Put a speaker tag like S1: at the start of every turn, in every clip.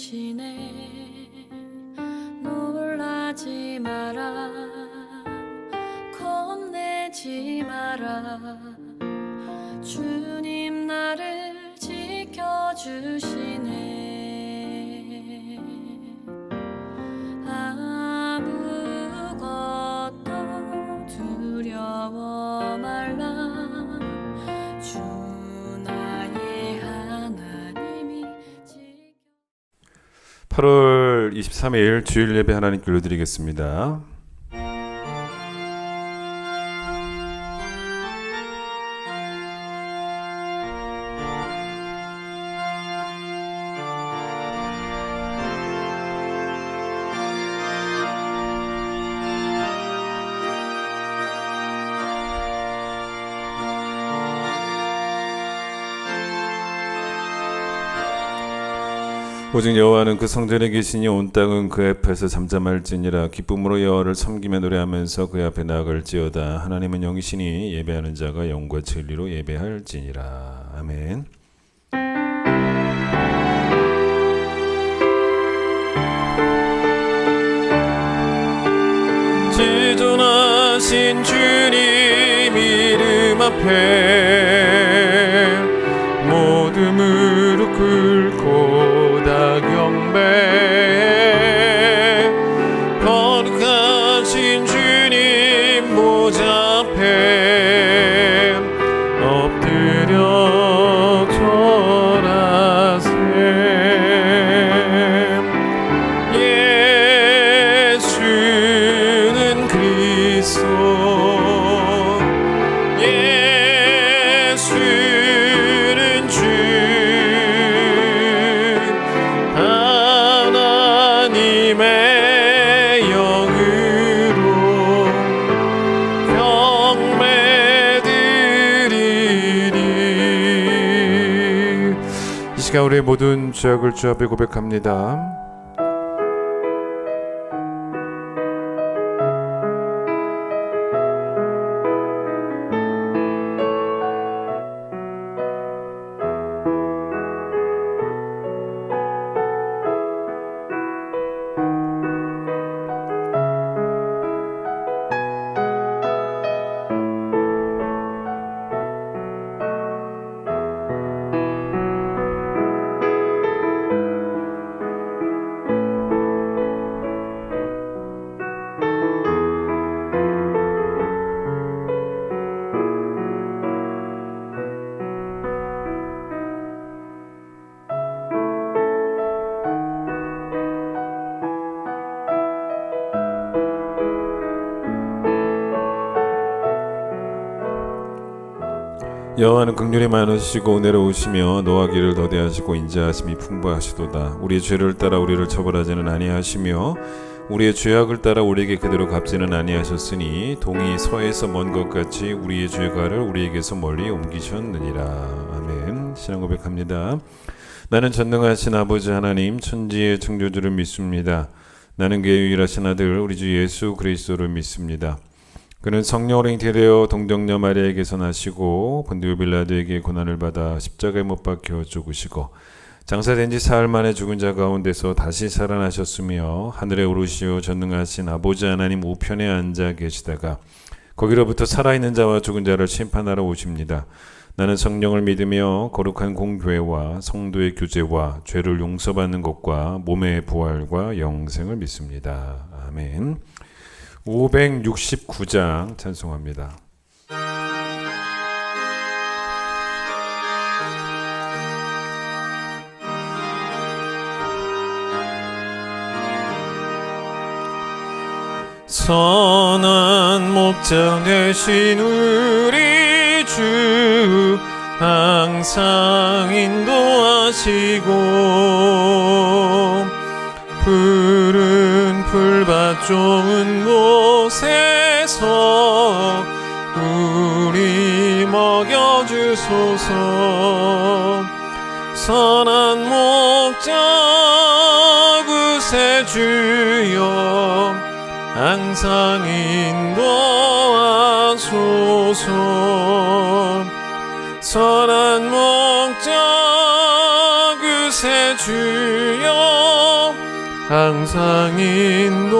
S1: 지켜주시네. 놀라지 마라, 겁내지 마라. 주님 나를 지켜주시네. 아무것도 두려워 말라. 주 나의 하나님이
S2: 8월 23일 주일 예배 하나님께 올려드리겠습니다. 오직 여호와는 그 성전에 계시니 온 땅은 그 앞에서 잠잠할지니라. 기쁨으로 여호와를 섬기며 노래하면서 그 앞에 나아갈지어다. 하나님은 영이시니 예배하는 자가 영과 진리로 예배할지니라. 아멘. 지존하신 주님 이름 앞에 모두 무릎 꿇고 다 경배해. 거룩하신 주님 보좌 앞에 엎드려 절하세. 예수는 그리스도, 예수는 주, 하나님의 영으로 경배드리리. 이 시간 우리의 모든 죄악을 주 앞에 고백합니다. 여호와는 긍휼이 많으시고 은혜로우시며 노하기를 더디하시고 인자하심이 풍부하시도다. 우리의 죄를 따라 우리를 처벌하지는 아니하시며 우리의 죄악을 따라 우리에게 그대로 갚지는 아니하셨으니 동이 서에서 먼 것 같이 우리의 죄가를 우리에게서 멀리 옮기셨느니라. 아멘. 신앙 고백합니다. 나는 전능하신 아버지 하나님 천지의 창조주를 믿습니다. 나는 그의 유일하신 아들 우리 주 예수 그리스도를 믿습니다. 그는 성령으로 잉태되어 동정녀 마리아에게서 나시고 본디오 빌라도에게 고난을 받아 십자가에 못 박혀 죽으시고 장사된 지 사흘 만에 죽은 자 가운데서 다시 살아나셨으며 하늘에 오르시어 전능하신 아버지 하나님 우편에 앉아 계시다가 거기로부터 살아있는 자와 죽은 자를 심판하러 오십니다. 나는 성령을 믿으며 거룩한 공교회와 성도의 교제와 죄를 용서받는 것과 몸의 부활과 영생을 믿습니다. 아멘. 569장 찬송합니다. 선한 목자 되신 우리 주 항상 인도하시고 푸른 풀밭 좋은 곳에서 우리 먹여주소서. 선한 목자 구세주여 항상 인도하소서. 선한 목자 구세주여 주여 항상 인도하소서.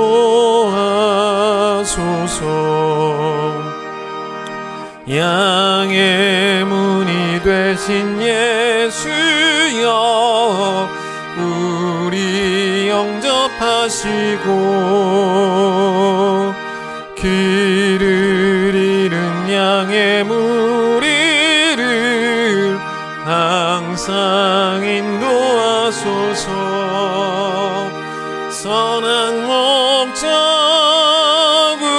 S2: 양의 문이 되신 예수여 우리 영접하시고 길을 잃은 양의 무리를 항상 인도하소서. 선한 목자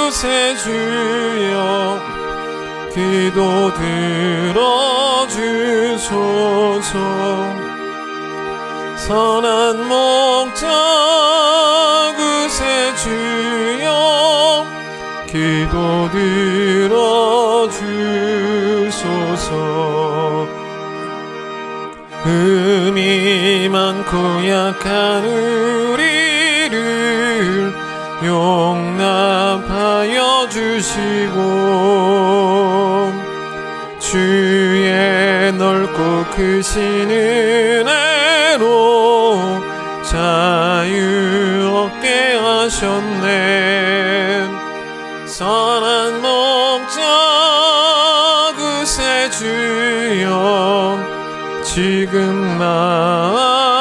S2: 구세주여 기도 들어주소서. 선한 목자 구세주여 기도 들어주소서. 흠이 많고 약한 우리를 용납하여 주시고 주의 넓고 크신 은혜로 자유 얻게 하셨네. 선한 목자 구세주여 지금 나아갑니다.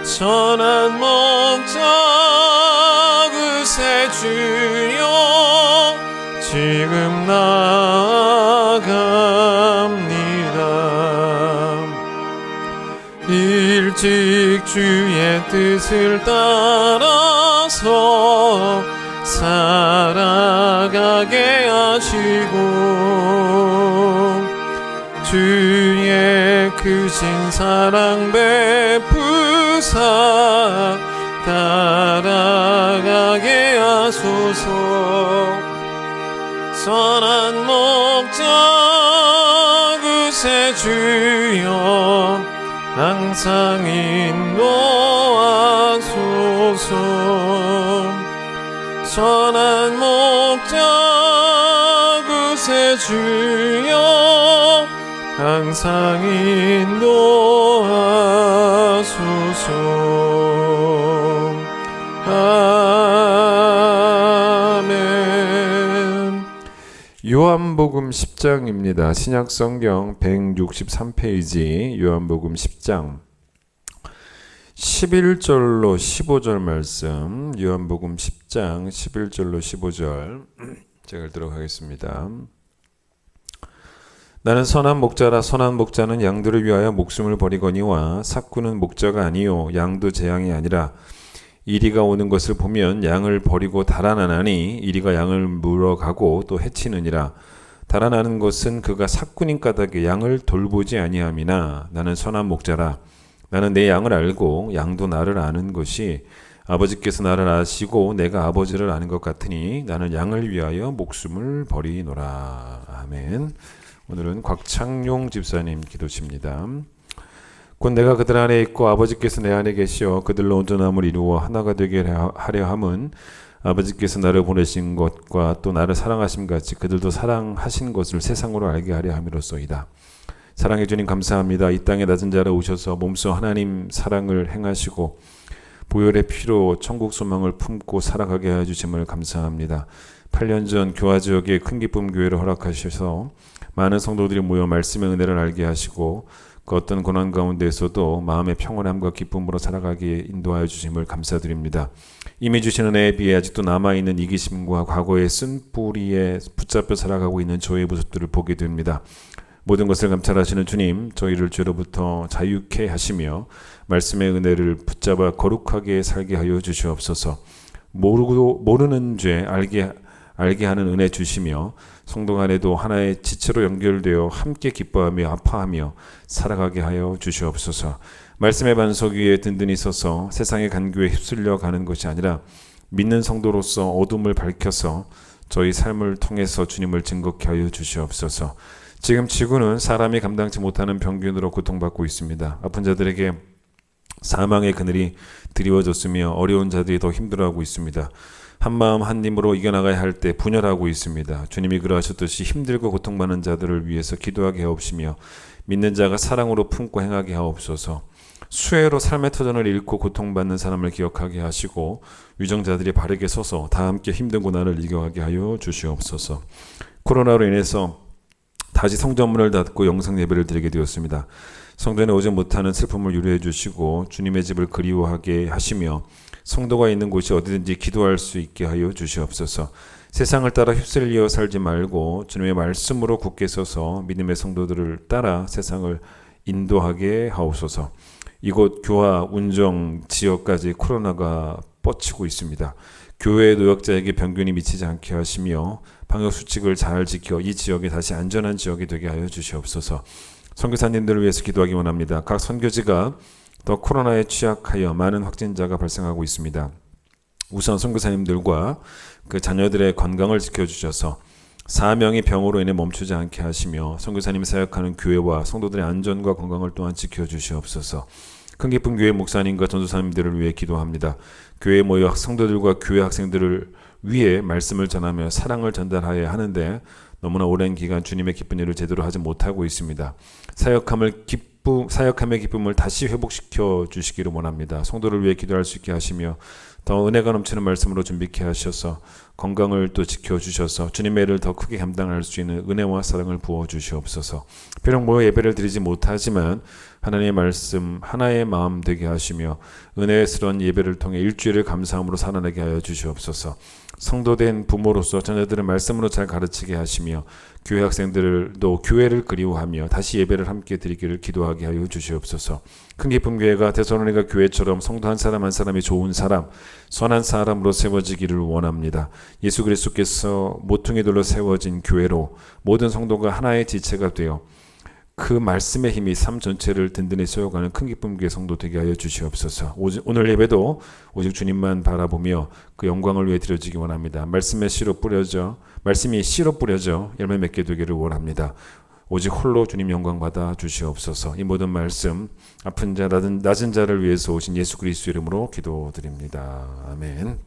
S2: 선한 목자 구세주여 지금 나아갑니다. 일찍 주의 뜻을 따라서 살아가게 하시고 주의 크신 사랑 베푸사 따라가게 하소서. 선한 목자 구세주여 항상 인도하소서. 선한 목자 구세주여 항상 인도하소서. 아멘. 요한복음 10장입니다. 신약성경 163페이지 요한복음 10장 11절로 15절 말씀. 요한복음 10장 11절로 15절 제가 읽도록 하겠습니다. 나는 선한 목자라. 선한 목자는 양들을 위하여 목숨을 버리거니와 삭구는 목자가 아니요 양도 제 양이 아니라 이리가 오는 것을 보면 양을 버리고 달아나나니 이리가 양을 물어가고 또 해치느니라. 달아나는 것은 그가 삭구님 까닭에 양을 돌보지 아니함이나 나는 선한 목자라. 나는 내 양을 알고 양도 나를 아는 것이 아버지께서 나를 아시고 내가 아버지를 아는 것 같으니 나는 양을 위하여 목숨을 버리노라. 아멘. 오늘은 곽창용 집사님 기도십니다. 곧 내가 그들 안에 있고 아버지께서 내 안에 계시어 그들로 온전함을 이루어 하나가 되게 하려 함은 아버지께서 나를 보내신 것과 또 나를 사랑하심 같이 그들도 사랑하신 것을 세상으로 알게 하려 함이로소이다. 사랑해 주님 감사합니다. 이 땅에 낮은 자로 오셔서 몸소 하나님 사랑을 행하시고 보혈의 피로 천국 소망을 품고 살아가게 해주심을 감사합니다. 8년 전 교화지역에 큰 기쁨 교회를 허락하셔서 많은 성도들이 모여 말씀의 은혜를 알게 하시고 그 어떤 고난 가운데에서도 마음의 평안함과 기쁨으로 살아가기에 인도하여 주심을 감사드립니다. 이미 주신 은혜에 비해 아직도 남아있는 이기심과 과거의 쓴 뿌리에 붙잡혀 살아가고 있는 저의 모습들을 보게 됩니다. 모든 것을 감찰하시는 주님, 저희를 죄로부터 자유케 하시며 말씀의 은혜를 붙잡아 거룩하게 살게 하여 주시옵소서. 모르는 죄 알게 하는 은혜 주시며 성도 간에도 하나의 지체로 연결되어 함께 기뻐하며 아파하며 살아가게 하여 주시옵소서. 말씀의 반석 위에 든든히 서서 세상의 간교에 휩쓸려 가는 것이 아니라 믿는 성도로서 어둠을 밝혀서 저희 삶을 통해서 주님을 증거케 하여 주시옵소서. 지금 지구는 사람이 감당치 못하는 병균으로 고통받고 있습니다. 아픈 자들에게 사망의 그늘이 드리워졌으며 어려운 자들이 더 힘들어하고 있습니다. 한마음 한님으로 이겨나가야 할 때 분열하고 있습니다. 주님이 그러하셨듯이 힘들고 고통받는 자들을 위해서 기도하게 하옵시며 믿는 자가 사랑으로 품고 행하게 하옵소서. 수혜로 삶의 터전을 잃고 고통받는 사람을 기억하게 하시고 위정자들이 바르게 서서 다 함께 힘든 고난을 이겨가게 하여 주시옵소서. 코로나로 인해서 다시 성전문을 닫고 영상 예배를 드리게 되었습니다. 성전에 오지 못하는 슬픔을 유료해 주시고 주님의 집을 그리워하게 하시며 성도가 있는 곳이 어디든지 기도할 수 있게 하여 주시옵소서. 세상을 따라 휩쓸려 살지 말고 주님의 말씀으로 굳게 서서 믿음의 성도들을 따라 세상을 인도하게 하옵소서. 이곳 교화 운정 지역까지 코로나가 뻗치고 있습니다. 교회 노역자에게 병균이 미치지 않게 하시며 방역수칙을 잘 지켜 이 지역이 다시 안전한 지역이 되게 하여 주시옵소서. 선교사님들을 위해서 기도하기 원합니다. 각 선교지가 더 코로나에 취약하여 많은 확진자가 발생하고 있습니다. 우선 선교사님들과 그 자녀들의 건강을 지켜주셔서 사명이 병으로 인해 멈추지 않게 하시며 선교사님 사역하는 교회와 성도들의 안전과 건강을 또한 지켜주시옵소서. 큰 기쁨 교회 목사님과 전도사님들을 위해 기도합니다. 교회에 모여 성도들과 교회 학생들을 위해 말씀을 전하며 사랑을 전달하여야 하는데 너무나 오랜 기간 주님의 기쁜 일을 제대로 하지 못하고 있습니다. 사역함의 기쁨을 다시 회복시켜 주시기를 원합니다. 성도를 위해 기도할 수 있게 하시며 더 은혜가 넘치는 말씀으로 준비케 하셔서 건강을 또 지켜주셔서 주님의 일을 더 크게 감당할 수 있는 은혜와 사랑을 부어주시옵소서. 비록 모여 예배를 드리지 못하지만 하나님의 말씀 하나의 마음 되게 하시며 은혜스러운 예배를 통해 일주일을 감사함으로 살아내게 하여 주시옵소서. 성도된 부모로서 자녀들을 말씀으로 잘 가르치게 하시며 교회 학생들도 교회를 그리워하며 다시 예배를 함께 드리기를 기도하게 하여 주시옵소서. 큰 기쁨 교회가 데살로니가 교회처럼 성도 한 사람 한 사람이 좋은 사람, 선한 사람으로 세워지기를 원합니다. 예수 그리스도께서 모퉁이 돌로 세워진 교회로 모든 성도가 하나의 지체가 되어 그 말씀의 힘이 삶 전체를 든든히 세워가는 큰 기쁨 교회 성도 되게 하여 주시옵소서. 오늘 예배도 오직 주님만 바라보며 그 영광을 위해 드려지기 원합니다. 말씀이 씨로 뿌려져 열매 맺게 되기를 원합니다. 오직 홀로 주님 영광 받아 주시옵소서. 이 모든 말씀 아픈 자 낮은 자를 위해서 오신 예수 그리스도 이름으로 기도드립니다. 아멘.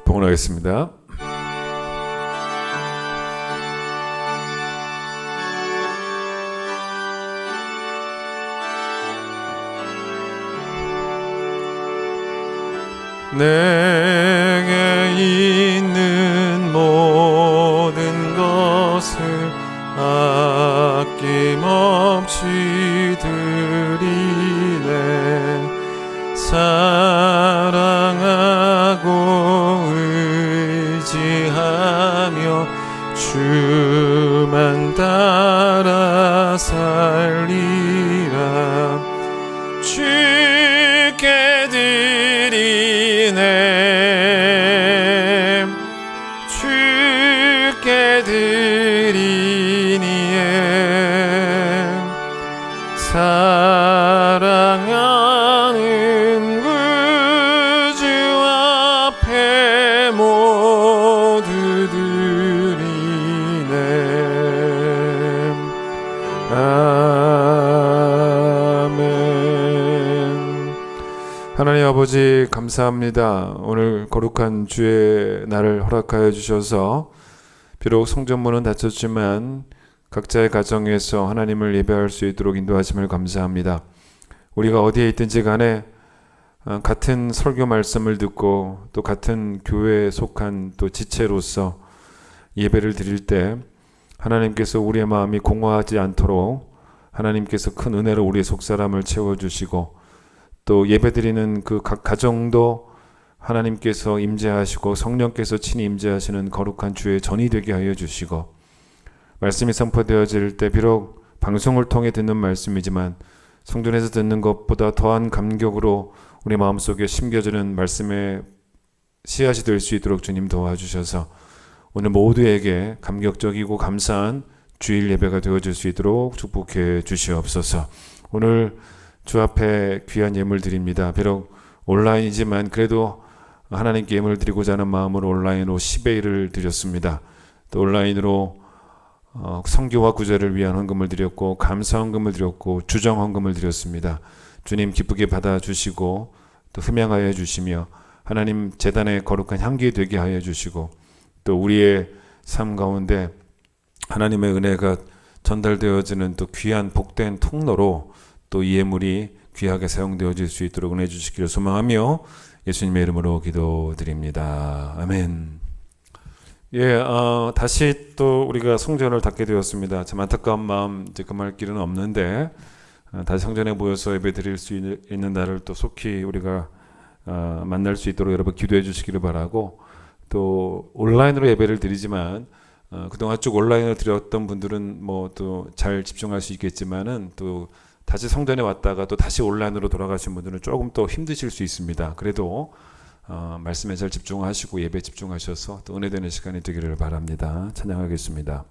S2: 봉헌하겠습니다. 내게 있는 모든 것을 아낌없이 드리네. 사랑하고 의지하며 주만 따라 살리라. 주께 드리네. 주께 드리니에 사랑하는 구주 앞에 모두 드리네. 아멘. 하나님 아버지 감사합니다. 오늘 거룩한 주의 날을 허락하여 주셔서 비록 성전문은 닫혔지만 각자의 가정에서 하나님을 예배할 수 있도록 인도하심을 감사합니다. 우리가 어디에 있든지 간에 같은 설교 말씀을 듣고 또 같은 교회에 속한 또 지체로서 예배를 드릴 때 하나님께서 우리의 마음이 공허하지 않도록 하나님께서 큰 은혜로 우리의 속사람을 채워주시고 또 예배드리는 그 각 가정도 하나님께서 임재하시고 성령께서 친히 임재하시는 거룩한 주의 전이 되게 하여 주시고 말씀이 선포되어질 때 비록 방송을 통해 듣는 말씀이지만 성전에서 듣는 것보다 더한 감격으로 우리 마음속에 심겨지는 말씀의 씨앗이 될 수 있도록 주님 도와주셔서 오늘 모두에게 감격적이고 감사한 주일 예배가 되어질 수 있도록 축복해 주시옵소서. 오늘 주 앞에 귀한 예물 드립니다. 비록 온라인이지만 그래도 하나님께 예물을 드리고자 하는 마음으로 온라인으로 10의 1을 드렸습니다. 또 온라인으로 선교와 구제를 위한 헌금을 드렸고 감사 헌금을 드렸고 주정 헌금을 드렸습니다. 주님 기쁘게 받아주시고 또 흠양하여 주시며 하나님 제단에 거룩한 향기 되게 하여 주시고 또 우리의 삶 가운데 하나님의 은혜가 전달되어지는 또 귀한 복된 통로로 또 이 예물이 귀하게 사용되어질 수 있도록 은혜 주시기를 소망하며 예수님의 이름으로 기도드립니다. 아멘. 다시 또 우리가 성전을 닫게 되었습니다. 참 안타까운 마음 이제 금할 길은 없는데 다시 성전에 모여서 예배 드릴 수 있는 날을 또 속히 우리가 만날 수 있도록 여러분 기도해 주시기를 바라고 또 온라인으로 예배를 드리지만 그동안 쭉 온라인으로 드렸던 분들은 뭐 또 잘 집중할 수 있겠지만은 또 다시 성전에 왔다가 또 다시 온라인으로 돌아가신 분들은 조금 더 힘드실 수 있습니다. 그래도 말씀에 잘 집중하시고 예배에 집중하셔서 또 은혜되는 시간이 되기를 바랍니다. 찬양하겠습니다.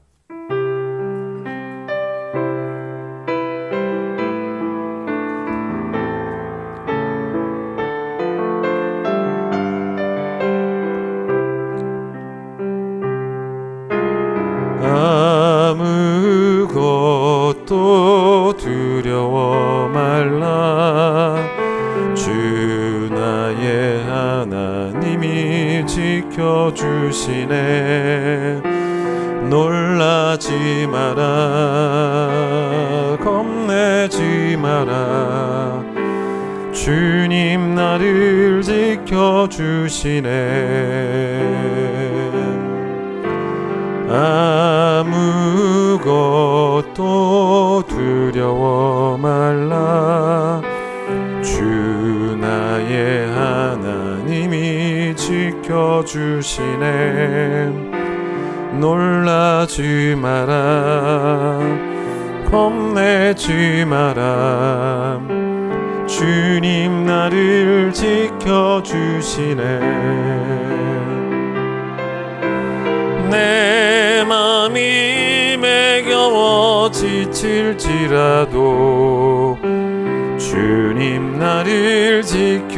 S2: 아무것도 두려워 말라 주 나의 하나님이 지켜주시네 놀라지 마라 겁내지 마라 주님 나를 지켜주시네 아무것도 두려워 말라 주 나의 하나님이 지켜주시네 놀라지 마라 겁내지 마라 주님 나를 지켜주시네 내 맘이 매겨워 지칠지라도 주님 나를 지켜주시네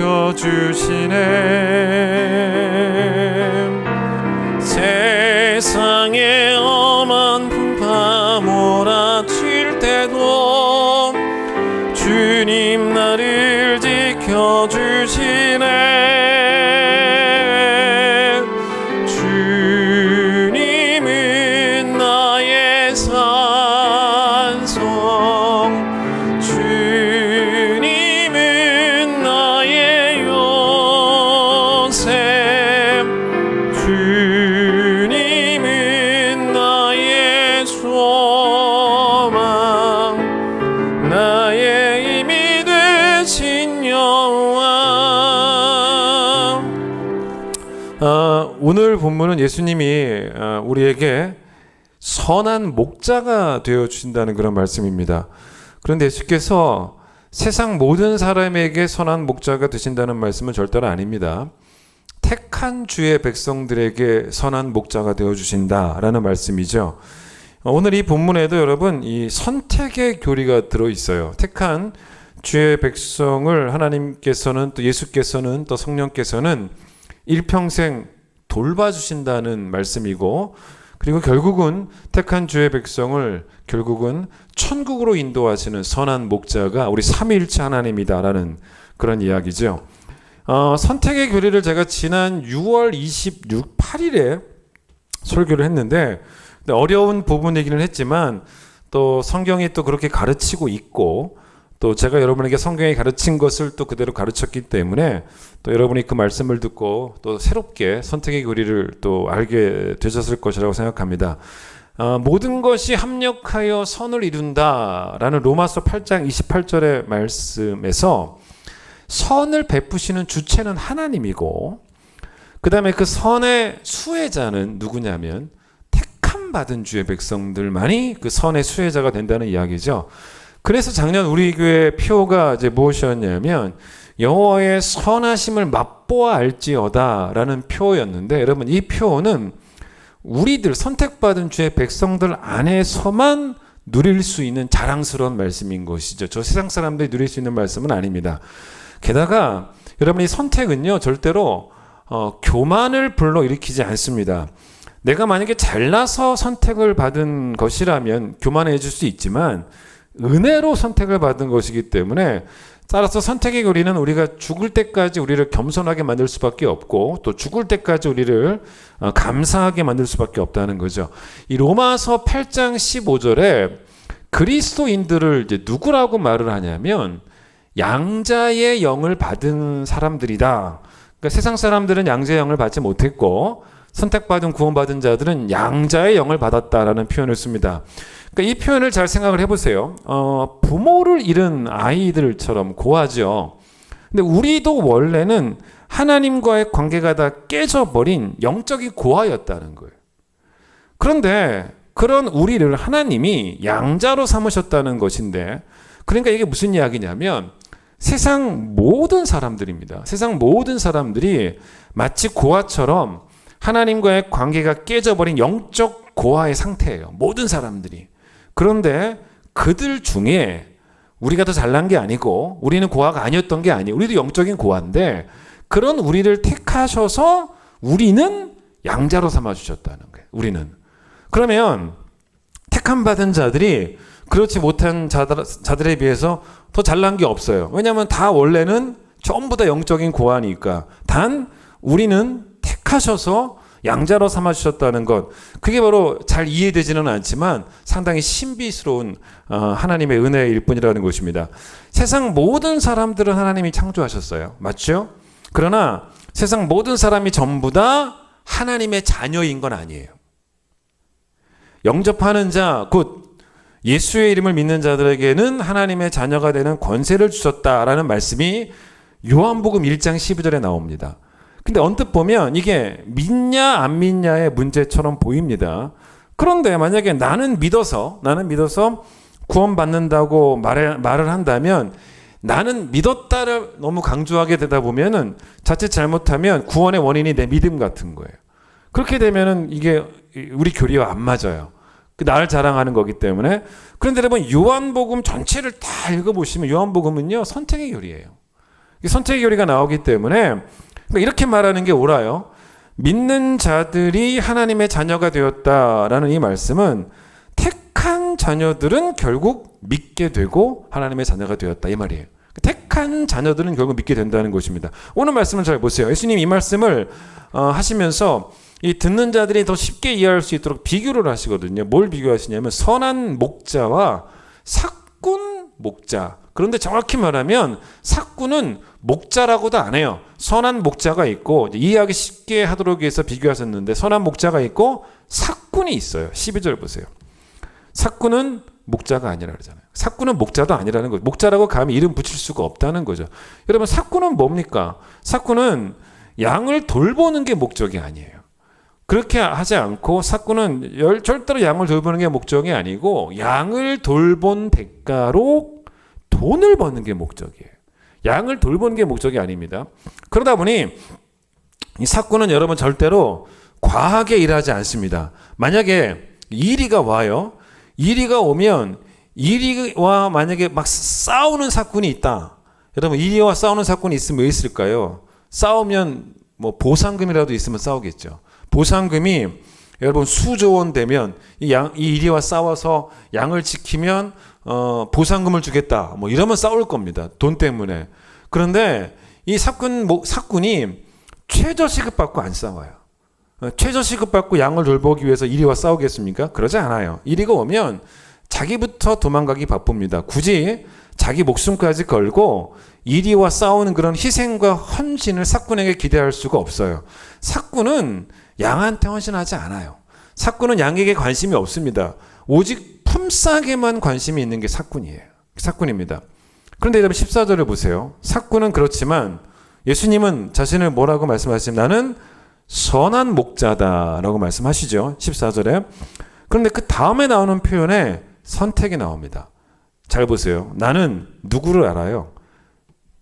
S2: 세상에 엄한 풍파 몰아칠 때도 주님 나를 지켜주시네 주님은 나의 산성 주님은 나의 요셉 주님은 나의 소망 나의 힘이 되신 여호와 오늘 본문은 예수님이 우리에게 선한 목자가 되어 주신다는 그런 말씀입니다. 그런데 예수께서 세상 모든 사람에게 선한 목자가 되신다는 말씀은 절대로 아닙니다. 택한 주의 백성들에게 선한 목자가 되어 주신다라는 말씀이죠. 오늘 이 본문에도 여러분 이 선택의 교리가 들어 있어요. 택한 주의 백성을 하나님께서는 또 예수께서는 또 성령께서는 일평생 돌봐주신다는 말씀이고 그리고 결국은 택한 주의 백성을 결국은 천국으로 인도하시는 선한 목자가 우리 삼위일체 하나님이다라는 그런 이야기죠. 선택의 교리를 제가 지난 6월 8일에 설교를 했는데 어려운 부분이기는 했지만 또 성경이 또 그렇게 가르치고 있고 또 제가 여러분에게 성경이 가르친 것을 또 그대로 가르쳤기 때문에 또 여러분이 그 말씀을 듣고 또 새롭게 선택의 교리를 또 알게 되셨을 것이라고 생각합니다. 모든 것이 합력하여 선을 이룬다라는 로마서 8장 28절의 말씀에서 선을 베푸시는 주체는 하나님이고 그 다음에 그 선의 수혜자는 누구냐면 택함 받은 주의 백성들만이 그 선의 수혜자가 된다는 이야기죠. 그래서 작년 우리 교회 표가 이제 무엇이었냐면 여호와의 선하심을 맛보아 알지어다라는 표였는데 여러분 이 표는 우리들 선택받은 주의 백성들 안에서만 누릴 수 있는 자랑스러운 말씀인 것이죠. 저 세상 사람들이 누릴 수 있는 말씀은 아닙니다. 게다가 여러분 이 선택은요 절대로 교만을 불러일으키지 않습니다. 내가 만약에 잘나서 선택을 받은 것이라면 교만해질 수 있지만 은혜로 선택을 받은 것이기 때문에 따라서 선택의 교리는 우리가 죽을 때까지 우리를 겸손하게 만들 수밖에 없고 또 죽을 때까지 우리를 감사하게 만들 수밖에 없다는 거죠. 이 로마서 8장 15절에 그리스도인들을 이제 누구라고 말을 하냐면 양자의 영을 받은 사람들이다. 그러니까 세상 사람들은 양자의 영을 받지 못했고 선택받은 구원받은 자들은 양자의 영을 받았다라는 표현을 씁니다. 그러니까 이 표현을 잘 생각을 해보세요. 부모를 잃은 아이들처럼 고하죠. 근데 우리도 원래는 하나님과의 관계가 다 깨져버린 영적인 고아였다는 거예요. 그런데 그런 우리를 하나님이 양자로 삼으셨다는 것인데, 그러니까 이게 무슨 이야기냐면 세상 모든 사람들입니다. 세상 모든 사람들이 마치 고아처럼 하나님과의 관계가 깨져버린 영적 고아의 상태예요. 모든 사람들이. 그런데 그들 중에 우리가 더 잘난 게 아니고 우리는 고아가 아니었던 게 아니에요. 우리도 영적인 고아인데 그런 우리를 택하셔서 우리는 양자로 삼아주셨다는 거예요. 우리는. 그러면 택함 받은 자들이 그렇지 못한 자들에 비해서 더 잘난 게 없어요. 왜냐하면 다 원래는 전부 다 영적인 고아니까. 단 우리는 택하셔서 양자로 삼아주셨다는 것, 그게 바로 잘 이해되지는 않지만 상당히 신비스러운 하나님의 은혜일 뿐이라는 것입니다. 세상 모든 사람들은 하나님이 창조하셨어요. 맞죠? 그러나 세상 모든 사람이 전부 다 하나님의 자녀인 건 아니에요. 영접하는 자, 곧 예수의 이름을 믿는 자들에게는 하나님의 자녀가 되는 권세를 주셨다라는 말씀이 요한복음 1장 12절에 나옵니다. 근데 언뜻 보면 이게 믿냐 안 믿냐의 문제처럼 보입니다. 그런데 만약에 나는 믿어서 구원받는다고 말을 한다면 나는 믿었다를 너무 강조하게 되다 보면은 자칫 잘못하면 구원의 원인이 내 믿음 같은 거예요. 그렇게 되면은 이게 우리 교리와 안 맞아요. 나를 자랑하는 거기 때문에. 그런데 여러분 요한복음 전체를 다 읽어보시면 요한복음은요 선택의 교리예요. 선택의 교리가 나오기 때문에 이렇게 말하는 게 옳아요. 믿는 자들이 하나님의 자녀가 되었다라는 이 말씀은 택한 자녀들은 결국 믿게 되고 하나님의 자녀가 되었다 이 말이에요. 택한 자녀들은 결국 믿게 된다는 것입니다. 오늘 말씀을 잘 보세요. 예수님 이 말씀을 하시면서 이 듣는 자들이 더 쉽게 이해할 수 있도록 비교를 하시거든요. 뭘 비교하시냐면 선한 목자와 삭군 목자. 그런데 정확히 말하면 삭군은 목자라고도 안 해요. 선한 목자가 있고 이해하기 쉽게 하도록 위해서 비교하셨는데 선한 목자가 있고 삭군이 있어요. 12절 보세요. 삭군은 목자가 아니라 그러잖아요. 삭군은 목자도 아니라는 거죠. 목자라고 감히 이름 붙일 수가 없다는 거죠. 여러분 삭군은 뭡니까? 삭군은 양을 돌보는 게 목적이 아니에요. 그렇게 하지 않고 삭군은 절대로 양을 돌보는 게 목적이 아니고 양을 돌본 대가로 돈을 버는 게 목적이에요. 양을 돌보는 게 목적이 아닙니다. 그러다 보니 이 삭군은 여러분 절대로 과하게 일하지 않습니다. 만약에 이리가 와요. 이리가 오면 이리와 만약에 막 싸우는 삭군이 있다. 여러분 이리와 싸우는 삭군이 있으면 왜 있을까요? 싸우면 뭐 보상금이라도 있으면 싸우겠죠. 보상금이 여러분 수조 원 되면 이 이리와 싸워서 양을 지키면 보상금을 주겠다. 뭐 이러면 싸울 겁니다. 돈 때문에. 그런데 이 삭군이 최저 시급 받고 안 싸워요. 최저 시급 받고 양을 돌보기 위해서 이리와 싸우겠습니까? 그러지 않아요. 이리가 오면 자기부터 도망가기 바쁩니다. 굳이 자기 목숨까지 걸고 이리와 싸우는 그런 희생과 헌신을 삭군에게 기대할 수가 없어요. 삭군은 양한테 헌신하지 않아요. 삭군은 양에게 관심이 없습니다. 오직 품삯에만 관심이 있는 게 삭군이에요. 삭군입니다. 그런데 여러분 14절을 보세요. 삭군은 그렇지만 예수님은 자신을 뭐라고 말씀하시면 나는 선한 목자다라고 말씀하시죠. 14절에. 그런데 그 다음에 나오는 표현에 선택이 나옵니다. 잘 보세요. 나는 누구를 알아요?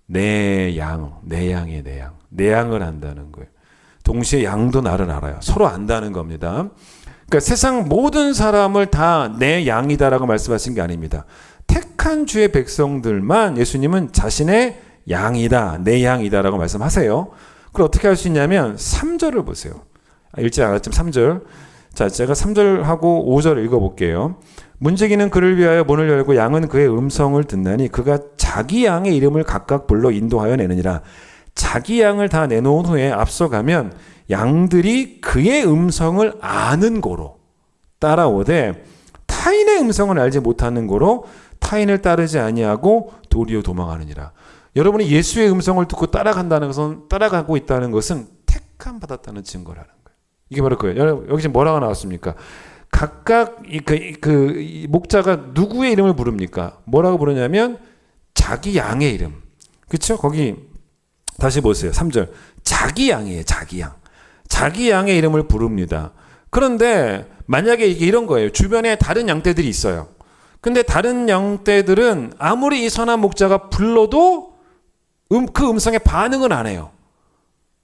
S2: 내 양이에요, 내 양. 내 양을 안다는 거예요. 동시에 양도 나를 알아요. 서로 안다는 겁니다. 그러니까 세상 모든 사람을 다 내 양이다라고 말씀하신 게 아닙니다. 택한 주의 백성들만 예수님은 자신의 양이다, 내 양이다라고 말씀하세요. 그걸 어떻게 할 수 있냐면 3절을 보세요. 읽지 않았지만 3절. 자, 제가 3절하고 5절 읽어볼게요. 문지기는 그를 위하여 문을 열고 양은 그의 음성을 듣나니 그가 자기 양의 이름을 각각 불러 인도하여 내느니라. 자기 양을 다 내놓은 후에 앞서가면 양들이 그의 음성을 아는 고로 따라오되 타인의 음성을 알지 못하는 고로 타인을 따르지 아니하고 도리어 도망하느니라. 여러분이 예수의 음성을 듣고 따라가고 있다는 것은 택함 받았다는 증거라는 거예요. 이게 바로 그예요. 여러분 여기 지금 뭐라고 나왔습니까? 각각 이 목자가 누구의 이름을 부릅니까? 뭐라고 부르냐면 자기 양의 이름. 그렇죠? 거기 다시 보세요. 3절. 자기 양이에요. 자기 양. 자기 양의 이름을 부릅니다. 그런데 만약에 이게 이런 거예요. 주변에 다른 양떼들이 있어요. 근데 다른 양떼들은 아무리 이 선한 목자가 불러도 그 음성에 반응은 안 해요.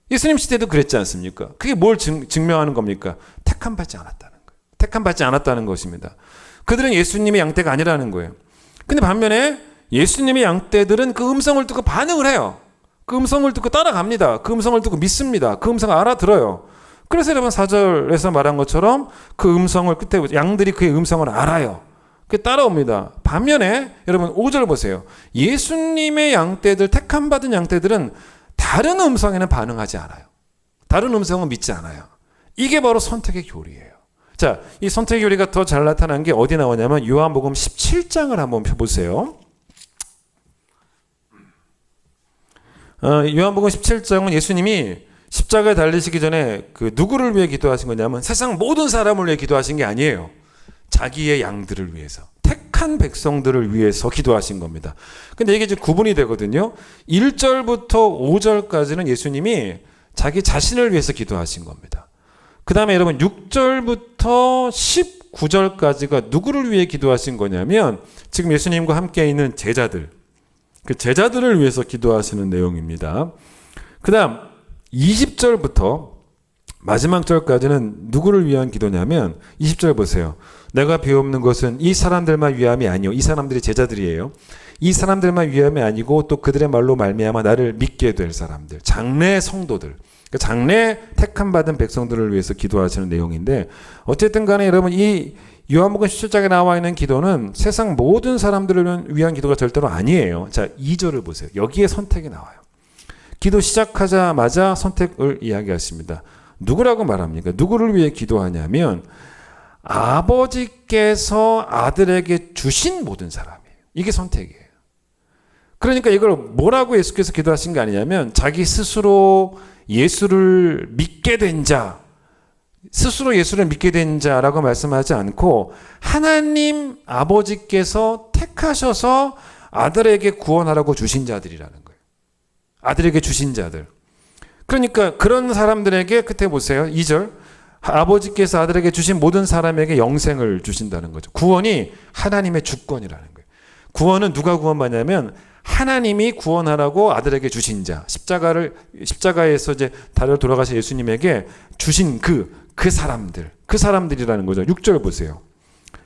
S2: 예수님 시대도 그랬지 않습니까? 그게 뭘 증명하는 겁니까? 택함 받지 않았다는 거예요. 택함 받지 않았다는 것입니다. 그들은 예수님의 양떼가 아니라는 거예요. 근데 반면에 예수님의 양떼들은 그 음성을 듣고 반응을 해요. 그 음성을 듣고 따라갑니다. 그 음성을 듣고 믿습니다. 그 음성을 알아들어요. 그래서 여러분 4절에서 말한 것처럼 그 음성을 끝에 양들이 그의 음성을 알아요. 그게 따라옵니다. 반면에 여러분 5절 보세요. 예수님의 양떼들, 택함 받은 양떼들은 다른 음성에는 반응하지 않아요. 다른 음성은 믿지 않아요. 이게 바로 선택의 교리예요. 자, 이 선택의 교리가 더 잘 나타난 게 어디 나오냐면 요한복음 17장을 한번 펴보세요. 요한복음 17장은 예수님이 십자가에 달리시기 전에 그 누구를 위해 기도하신 거냐면 세상 모든 사람을 위해 기도하신 게 아니에요. 자기의 양들을 위해서, 택한 백성들을 위해서 기도하신 겁니다. 근데 이게 이제 구분이 되거든요. 1절부터 5절까지는 예수님이 자기 자신을 위해서 기도하신 겁니다. 그 다음에 여러분 6절부터 19절까지가 누구를 위해 기도하신 거냐면 지금 예수님과 함께 있는 제자들, 그 제자들을 위해서 기도하시는 내용입니다. 그 다음 20절부터 마지막 절까지는 누구를 위한 기도냐면 20절 보세요. 내가 비옵는 것은 이 사람들만 위함이 아니요. 이 사람들이 제자들이에요. 이 사람들만 위함이 아니고 또 그들의 말로 말미암아 나를 믿게 될 사람들, 장래 성도들, 그러니까 장래 택함 받은 백성들을 위해서 기도하시는 내용인데 어쨌든 간에 여러분 이 요한복음 17장에 나와 있는 기도는 세상 모든 사람들을 위한 기도가 절대로 아니에요. 자, 2절을 보세요. 여기에 선택이 나와요. 기도 시작하자마자 선택을 이야기하십니다. 누구라고 말합니까? 누구를 위해 기도하냐면 아버지께서 아들에게 주신 모든 사람이에요. 이게 선택이에요. 그러니까 이걸 뭐라고 예수께서 기도하신 게 아니냐면 자기 스스로 예수를 믿게 된 자, 스스로 예수를 믿게 된 자라고 말씀하지 않고 하나님 아버지께서 택하셔서 아들에게 구원하라고 주신 자들이라는 거예요. 아들에게 주신 자들. 그러니까 그런 사람들에게 끝에 보세요. 2절. 아버지께서 아들에게 주신 모든 사람에게 영생을 주신다는 거죠. 구원이 하나님의 주권이라는 거예요. 구원은 누가 구원받냐면 하나님이 구원하라고 아들에게 주신 자. 십자가에서 이제 다리로 돌아가신 예수님에게 주신 그 사람들. 그 사람들이라는 거죠. 6절 보세요.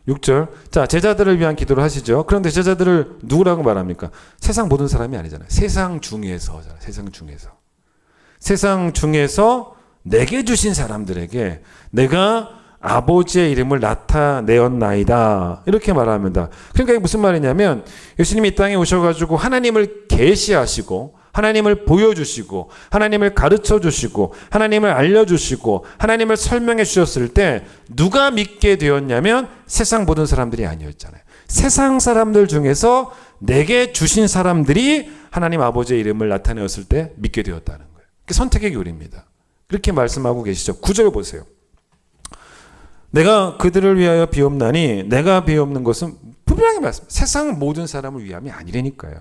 S2: 6절. 자, 제자들을 위한 기도를 하시죠. 그런데 제자들을 누구라고 말합니까? 세상 모든 사람이 아니잖아요. 세상 중에서. 세상 중에서 내게 주신 사람들에게 내가 아버지의 이름을 나타내었나이다. 이렇게 말합니다. 그러니까 이게 무슨 말이냐면 예수님이 이 땅에 오셔가지고 하나님을 계시하시고 하나님을 보여주시고 하나님을 가르쳐주시고 하나님을 알려주시고 하나님을 설명해 주셨을 때 누가 믿게 되었냐면 세상 모든 사람들이 아니었잖아요. 세상 사람들 중에서 내게 주신 사람들이 하나님 아버지의 이름을 나타내었을 때 믿게 되었다는 거예요. 그게 선택의 교리입니다. 그렇게 말씀하고 계시죠. 9절 보세요. 내가 그들을 위하여 비옵나니 내가 비옵는 것은 분명히 말씀합니다. 세상 모든 사람을 위함이 아니라니까요.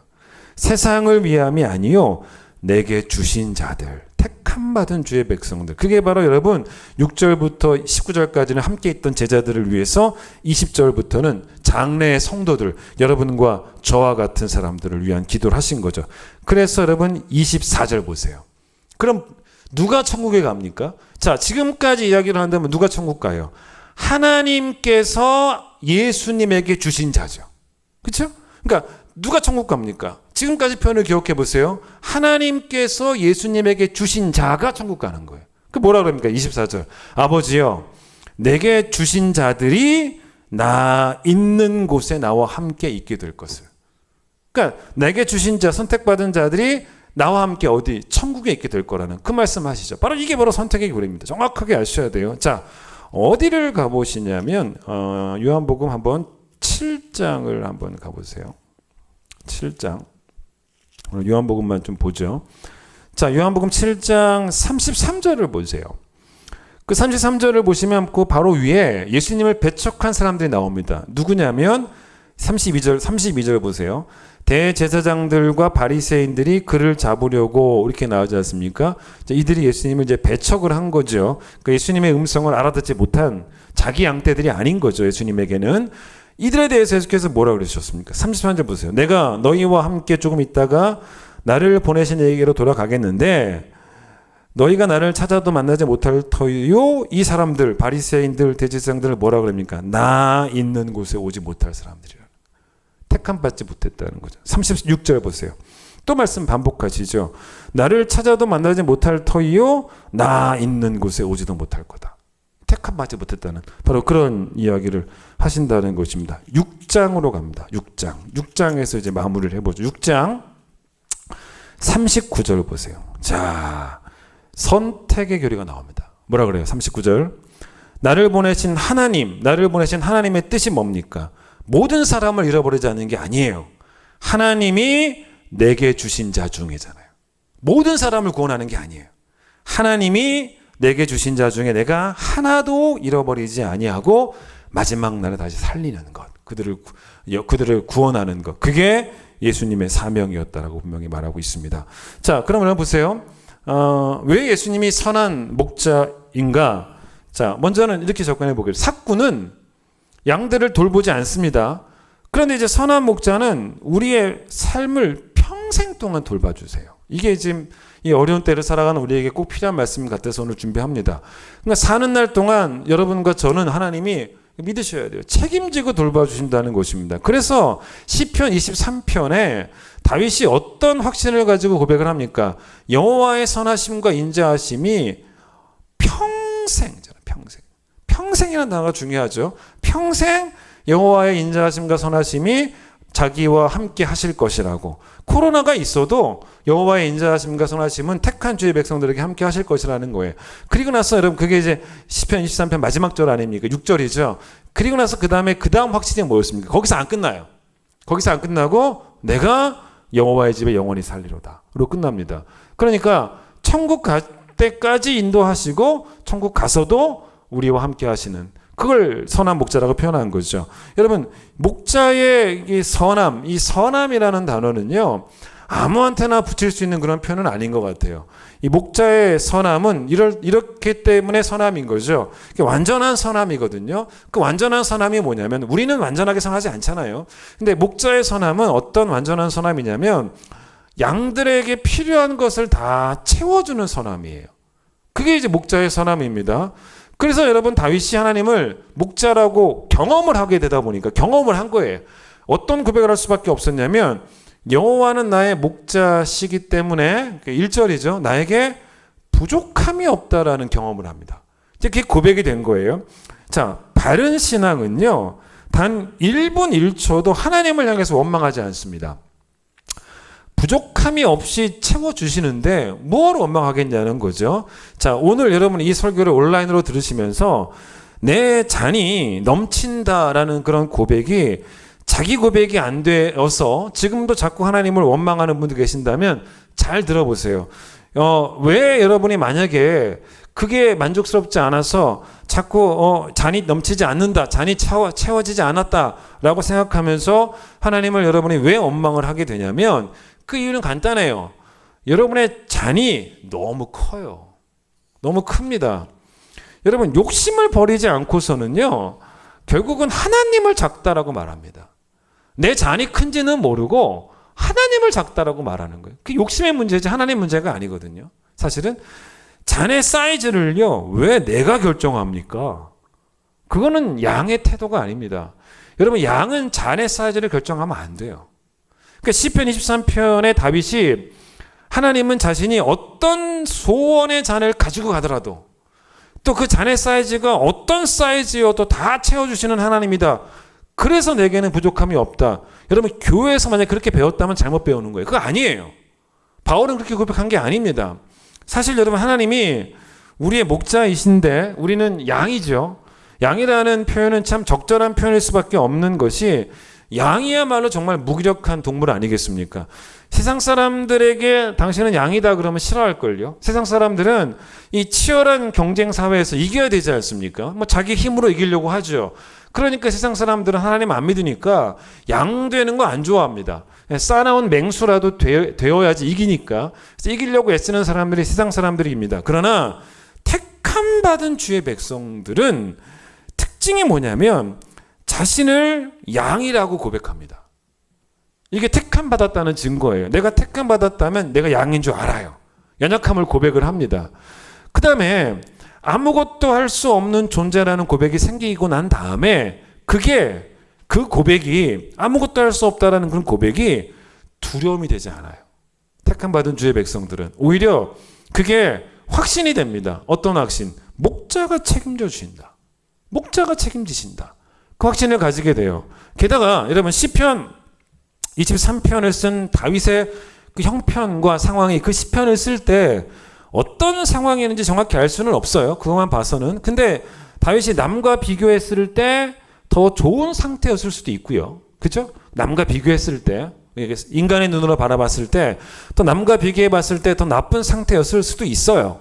S2: 세상을 위함이 아니요 내게 주신 자들, 택함 받은 주의 백성들. 그게 바로 여러분 6절부터 19절까지는 함께 있던 제자들을 위해서 20절부터는 장래의 성도들, 여러분과 저와 같은 사람들을 위한 기도를 하신 거죠. 그래서 여러분 24절 보세요. 그럼 누가 천국에 갑니까? 자, 지금까지 이야기를 한다면 누가 천국 가요? 하나님께서 예수님에게 주신 자죠. 그렇죠? 그러니까 누가 천국 갑니까? 지금까지 표현을 기억해 보세요. 하나님께서 예수님에게 주신 자가 천국 가는 거예요. 그 뭐라 그럽니까? 24절. 아버지여, 내게 주신 자들이 나 있는 곳에 나와 함께 있게 될 것을. 그러니까 내게 주신 자, 선택받은 자들이 나와 함께 어디? 천국에 있게 될 거라는 그 말씀하시죠. 바로 이게 바로 선택의 교리입니다. 정확하게 아셔야 돼요. 자, 어디를 가보시냐면 요한복음 한번 7장을 한번 가보세요. 7장. 오늘 요한복음만 좀 보죠. 자, 요한복음 7장 33절을 보세요. 그 33절을 보시면 그 바로 위에 예수님을 배척한 사람들이 나옵니다. 누구냐면 32절 보세요. 대제사장들과 바리새인들이 그를 잡으려고 이렇게 나오지 않습니까? 이들이 예수님을 이제 배척을 한 거죠. 그 예수님의 음성을 알아듣지 못한 자기 양떼들이 아닌 거죠. 예수님에게는. 이들에 대해서 계속해서 뭐라 그러셨습니까? 33절 보세요. 내가 너희와 함께 조금 있다가 나를 보내신 이에게로 돌아가겠는데 너희가 나를 찾아도 만나지 못할 터요. 이 사람들, 바리새인들, 대제사장들을 뭐라 그럽니까? 나 있는 곳에 오지 못할 사람들이라. 택함 받지 못했다는 거죠. 36절 보세요. 또 말씀 반복하시죠. 나를 찾아도 만나지 못할 터이요. 나 있는 곳에 오지도 못할 거다. 택함 받지 못했다는 바로 그런 이야기를 하신다는 것입니다. 6장으로 갑니다. 6장에서 이제 마무리를 해보죠. 6장 39절 보세요. 자, 선택의 교리가 나옵니다. 뭐라 그래요? 39절. 나를 보내신 하나님의 뜻이 뭡니까? 모든 사람을 잃어버리지 않는 게 아니에요. 하나님이 내게 주신 자 중에잖아요. 모든 사람을 구원하는 게 아니에요. 하나님이 내게 주신 자 중에 내가 하나도 잃어버리지 아니하고 마지막 날에 다시 살리는 것, 그들을 구원하는 것, 그게 예수님의 사명이었다라고 분명히 말하고 있습니다. 자, 그러면 보세요. 왜 예수님이 선한 목자인가? 자, 먼저는 이렇게 접근해 보겠습니다. 삭구는 양들을 돌보지 않습니다. 그런데 이제 선한 목자는 우리의 삶을 평생 동안 돌봐주세요. 이게 지금 이 어려운 때를 살아가는 우리에게 꼭 필요한 말씀 같아서 오늘 준비합니다. 그러니까 사는 날 동안 여러분과 저는 하나님이 믿으셔야 돼요. 책임지고 돌봐주신다는 것입니다. 그래서 시편 23편에 다윗이 어떤 확신을 가지고 고백을 합니까? 여호와의 선하심과 인자하심이 평생이잖아요. 평생이라는 단어가 중요하죠. 평생 여호와의 인자하심과 선하심이 자기와 함께 하실 것이라고. 코로나가 있어도 여호와의 인자하심과 선하심은 택한 주의 백성들에게 함께 하실 것이라는 거예요. 그리고 나서 여러분 그게 이제 시편 23편 마지막 절 아닙니까? 6절이죠. 그리고 나서 그 다음 확신이 뭐였습니까? 거기서 안 끝나요. 거기서 안 끝나고 내가 여호와의 집에 영원히 살리로다로 끝납니다. 그러니까 천국 갈 때까지 인도하시고 천국 가서도 우리와 함께 하시는, 그걸 선한 목자라고 표현한 거죠. 여러분, 목자의 이 선함이라는 단어는요, 아무한테나 붙일 수 있는 그런 표현은 아닌 것 같아요. 이 목자의 선함은 이렇기 때문에 선함인 거죠. 완전한 선함이거든요. 그 완전한 선함이 뭐냐면, 우리는 완전하게 선하지 않잖아요. 근데 목자의 선함은 어떤 완전한 선함이냐면, 양들에게 필요한 것을 다 채워주는 선함이에요. 그게 이제 목자의 선함입니다. 그래서 여러분, 다윗이 하나님을 목자라고 경험을 하게 되다 보니까 경험을 한 거예요. 어떤 고백을 할 수밖에 없었냐면, 여호와는 나의 목자시기 때문에 1절이죠. 나에게 부족함이 없다라는 경험을 합니다. 그게 고백이 된 거예요. 자, 바른 신앙은요, 단 1분 1초도 하나님을 향해서 원망하지 않습니다. 부족함이 없이 채워주시는데 뭐하러 원망하겠냐는 거죠. 자, 오늘 여러분 이 설교를 온라인으로 들으시면서 내 잔이 넘친다라는 그런 고백이 자기 고백이 안 되어서 지금도 자꾸 하나님을 원망하는 분들 계신다면 잘 들어보세요. 왜 여러분이 만약에 그게 만족스럽지 않아서 자꾸 잔이 넘치지 않는다, 잔이 채워지지 않았다라고 생각하면서 하나님을 여러분이 왜 원망을 하게 되냐면, 그 이유는 간단해요. 여러분의 잔이 너무 커요. 너무 큽니다. 여러분, 욕심을 버리지 않고서는요, 결국은 하나님을 작다라고 말합니다. 내 잔이 큰지는 모르고 하나님을 작다라고 말하는 거예요. 그게 욕심의 문제지 하나님 문제가 아니거든요. 사실은 잔의 사이즈를요, 왜 내가 결정합니까? 그거는 양의 태도가 아닙니다. 여러분, 양은 잔의 사이즈를 결정하면 안 돼요. 그러니까 시편 23편의 다윗이 하나님은 자신이 어떤 소원의 잔을 가지고 가더라도
S3: 또 그 잔의 사이즈가 어떤 사이즈여도 다 채워주시는 하나님이다. 그래서 내게는 부족함이 없다. 여러분, 교회에서 만약 그렇게 배웠다면 잘못 배우는 거예요. 그거 아니에요. 바울은 그렇게 고백한 게 아닙니다. 사실 여러분, 하나님이 우리의 목자이신데 우리는 양이죠. 양이라는 표현은 참 적절한 표현일 수밖에 없는 것이, 양이야말로 정말 무기력한 동물 아니겠습니까? 세상 사람들에게 당신은 양이다 그러면 싫어할걸요. 세상 사람들은 이 치열한 경쟁 사회에서 이겨야 되지 않습니까? 뭐 자기 힘으로 이기려고 하죠. 그러니까 세상 사람들은 하나님 안 믿으니까 양 되는 거 안 좋아합니다. 싸나운 맹수라도 되어야지 이기니까. 그래서 이기려고 애쓰는 사람들이 세상 사람들입니다. 그러나 택함 받은 주의 백성들은 특징이 뭐냐면 자신을 양이라고 고백합니다. 이게 택함 받았다는 증거예요. 내가 택함 받았다면 내가 양인 줄 알아요. 연약함을 고백을 합니다. 그 다음에 아무것도 할 수 없는 존재라는 고백이 생기고 난 다음에 그 고백이 아무것도 할 수 없다라는 그런 고백이 두려움이 되지 않아요. 택함 받은 주의 백성들은 오히려 그게 확신이 됩니다. 어떤 확신? 목자가 책임져 주신다. 목자가 책임지신다. 그 확신을 가지게 돼요. 게다가 여러분, 시편 23편을 쓴 다윗의 그 형편과 상황이, 그 시편을 쓸 때 어떤 상황이었는지 정확히 알 수는 없어요. 그것만 봐서는. 근데 다윗이 남과 비교했을 때 더 좋은 상태였을 수도 있고요. 그렇죠? 남과 비교했을 때, 인간의 눈으로 바라봤을 때, 또 남과 비교해 봤을 때 더 나쁜 상태였을 수도 있어요.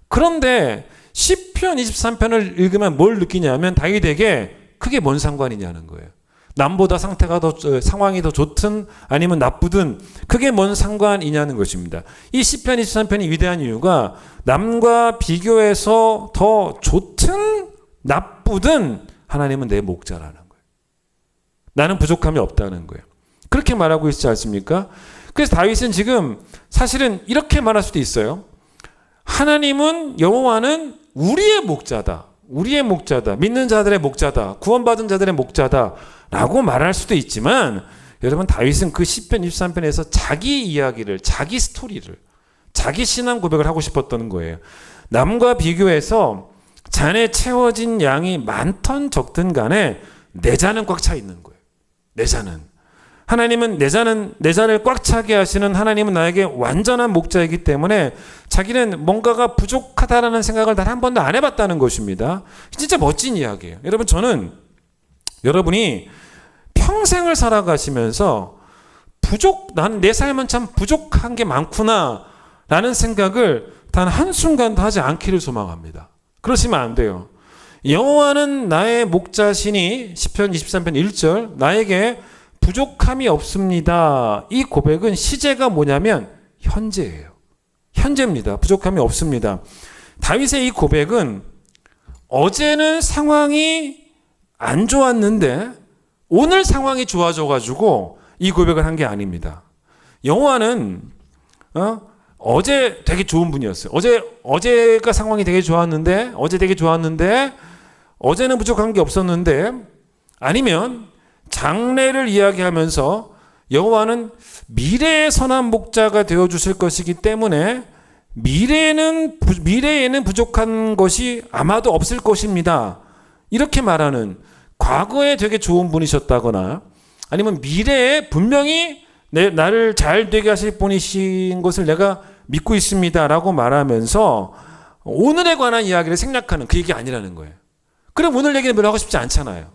S3: 그런데 시편 23편을 읽으면 뭘 느끼냐면 다윗에게 그게 뭔 상관이냐는 거예요. 남보다 상황이 더 좋든 아니면 나쁘든 그게 뭔 상관이냐는 것입니다. 이 시편 23편이 위대한 이유가 남과 비교해서 더 좋든 나쁘든 하나님은 내 목자라는 거예요. 나는 부족함이 없다는 거예요. 그렇게 말하고 있지 않습니까? 그래서 다윗은 지금 사실은 이렇게 말할 수도 있어요. 하나님은, 여호와는 우리의 목자다. 우리의 목자다. 믿는 자들의 목자다. 구원받은 자들의 목자다. 라고 말할 수도 있지만, 여러분, 다윗은 그 시편 23편에서 자기 이야기를, 자기 스토리를, 자기 신앙 고백을 하고 싶었던 거예요. 남과 비교해서 잔에 채워진 양이 많던 적든 간에 내 잔은 꽉 차 있는 거예요. 내 잔은. 하나님은 내 잔을 꽉 차게 하시는 하나님은 나에게 완전한 목자이기 때문에 자기는 뭔가가 부족하다라는 생각을 단 한 번도 안 해봤다는 것입니다. 진짜 멋진 이야기예요. 여러분, 저는 여러분이 평생을 살아가시면서 난 내 삶은 참 부족한 게 많구나 라는 생각을 단 한순간도 하지 않기를 소망합니다. 그러시면 안 돼요. 여호와는 나의 목자시니 시편 23편 1절 나에게 부족함이 없습니다. 이 고백은 시제가 뭐냐면 현재예요. 현재입니다. 부족함이 없습니다. 다윗의 이 고백은 어제는 상황이 안 좋았는데 오늘 상황이 좋아져가지고 이 고백을 한 게 아닙니다. 여호와는 어제 되게 좋은 분이었어요. 어제가 상황이 되게 좋았는데 어제는 부족한 게 없었는데, 아니면 장래를 이야기하면서 여호와는 미래의 선한 목자가 되어 주실 것이기 때문에 미래에는 부족한 것이 아마도 없을 것입니다. 이렇게 말하는, 과거에 되게 좋은 분이셨다거나 아니면 미래에 분명히 나를 잘 되게 하실 분이신 것을 내가 믿고 있습니다 라고 말하면서 오늘에 관한 이야기를 생략하는, 그 얘기 아니라는 거예요. 그럼 오늘 얘기는 별로 하고 싶지 않잖아요.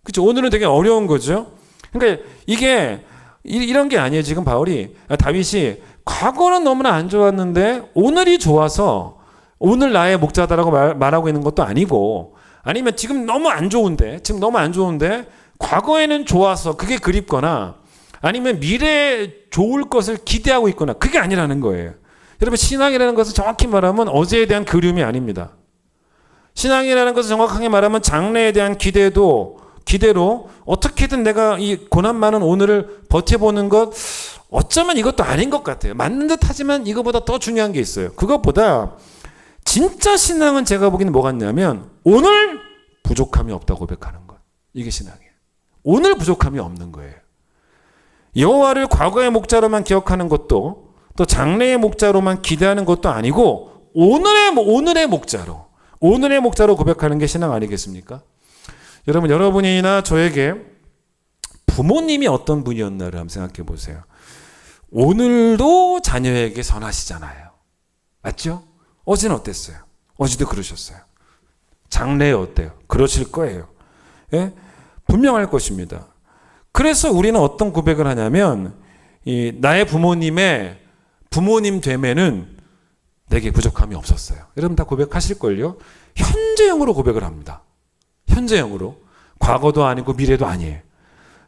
S3: 그렇죠? 오늘은 되게 어려운 거죠. 그러니까 이게 이런 게 아니에요. 지금 다윗이 과거는 너무나 안 좋았는데 오늘이 좋아서 오늘 나의 목자다라고 말하고 있는 것도 아니고, 아니면 지금 너무 안 좋은데 과거에는 좋아서 그게 그립거나 아니면 미래에 좋을 것을 기대하고 있거나, 그게 아니라는 거예요. 여러분, 신앙이라는 것은 정확히 말하면 어제에 대한 그리움이 아닙니다. 신앙이라는 것을 정확하게 말하면 장래에 대한 기대로 어떻게든 내가 이 고난 많은 오늘을 버텨보는 것, 어쩌면 이것도 아닌 것 같아요. 맞는 듯 하지만 이거보다 더 중요한 게 있어요. 그것보다 진짜 신앙은 제가 보기에는 뭐 같냐면 오늘 부족함이 없다고 고백하는 것. 이게 신앙이에요. 오늘 부족함이 없는 거예요. 여호와를 과거의 목자로만 기억하는 것도 또 장래의 목자로만 기대하는 것도 아니고 오늘의 목자로, 오늘의 목자로 고백하는 게 신앙 아니겠습니까? 여러분, 여러분이나 저에게 부모님이 어떤 분이었나를 한번 생각해 보세요. 오늘도 자녀에게 선하시잖아요. 맞죠? 어제는 어땠어요? 어제도 그러셨어요. 장래에 어때요? 그러실 거예요. 예? 분명할 것입니다. 그래서 우리는 어떤 고백을 하냐면 나의 부모님의 부모님 됨에는 내게 부족함이 없었어요. 여러분 다 고백하실걸요? 현재형으로 고백을 합니다. 현재형으로. 과거도 아니고 미래도 아니에요.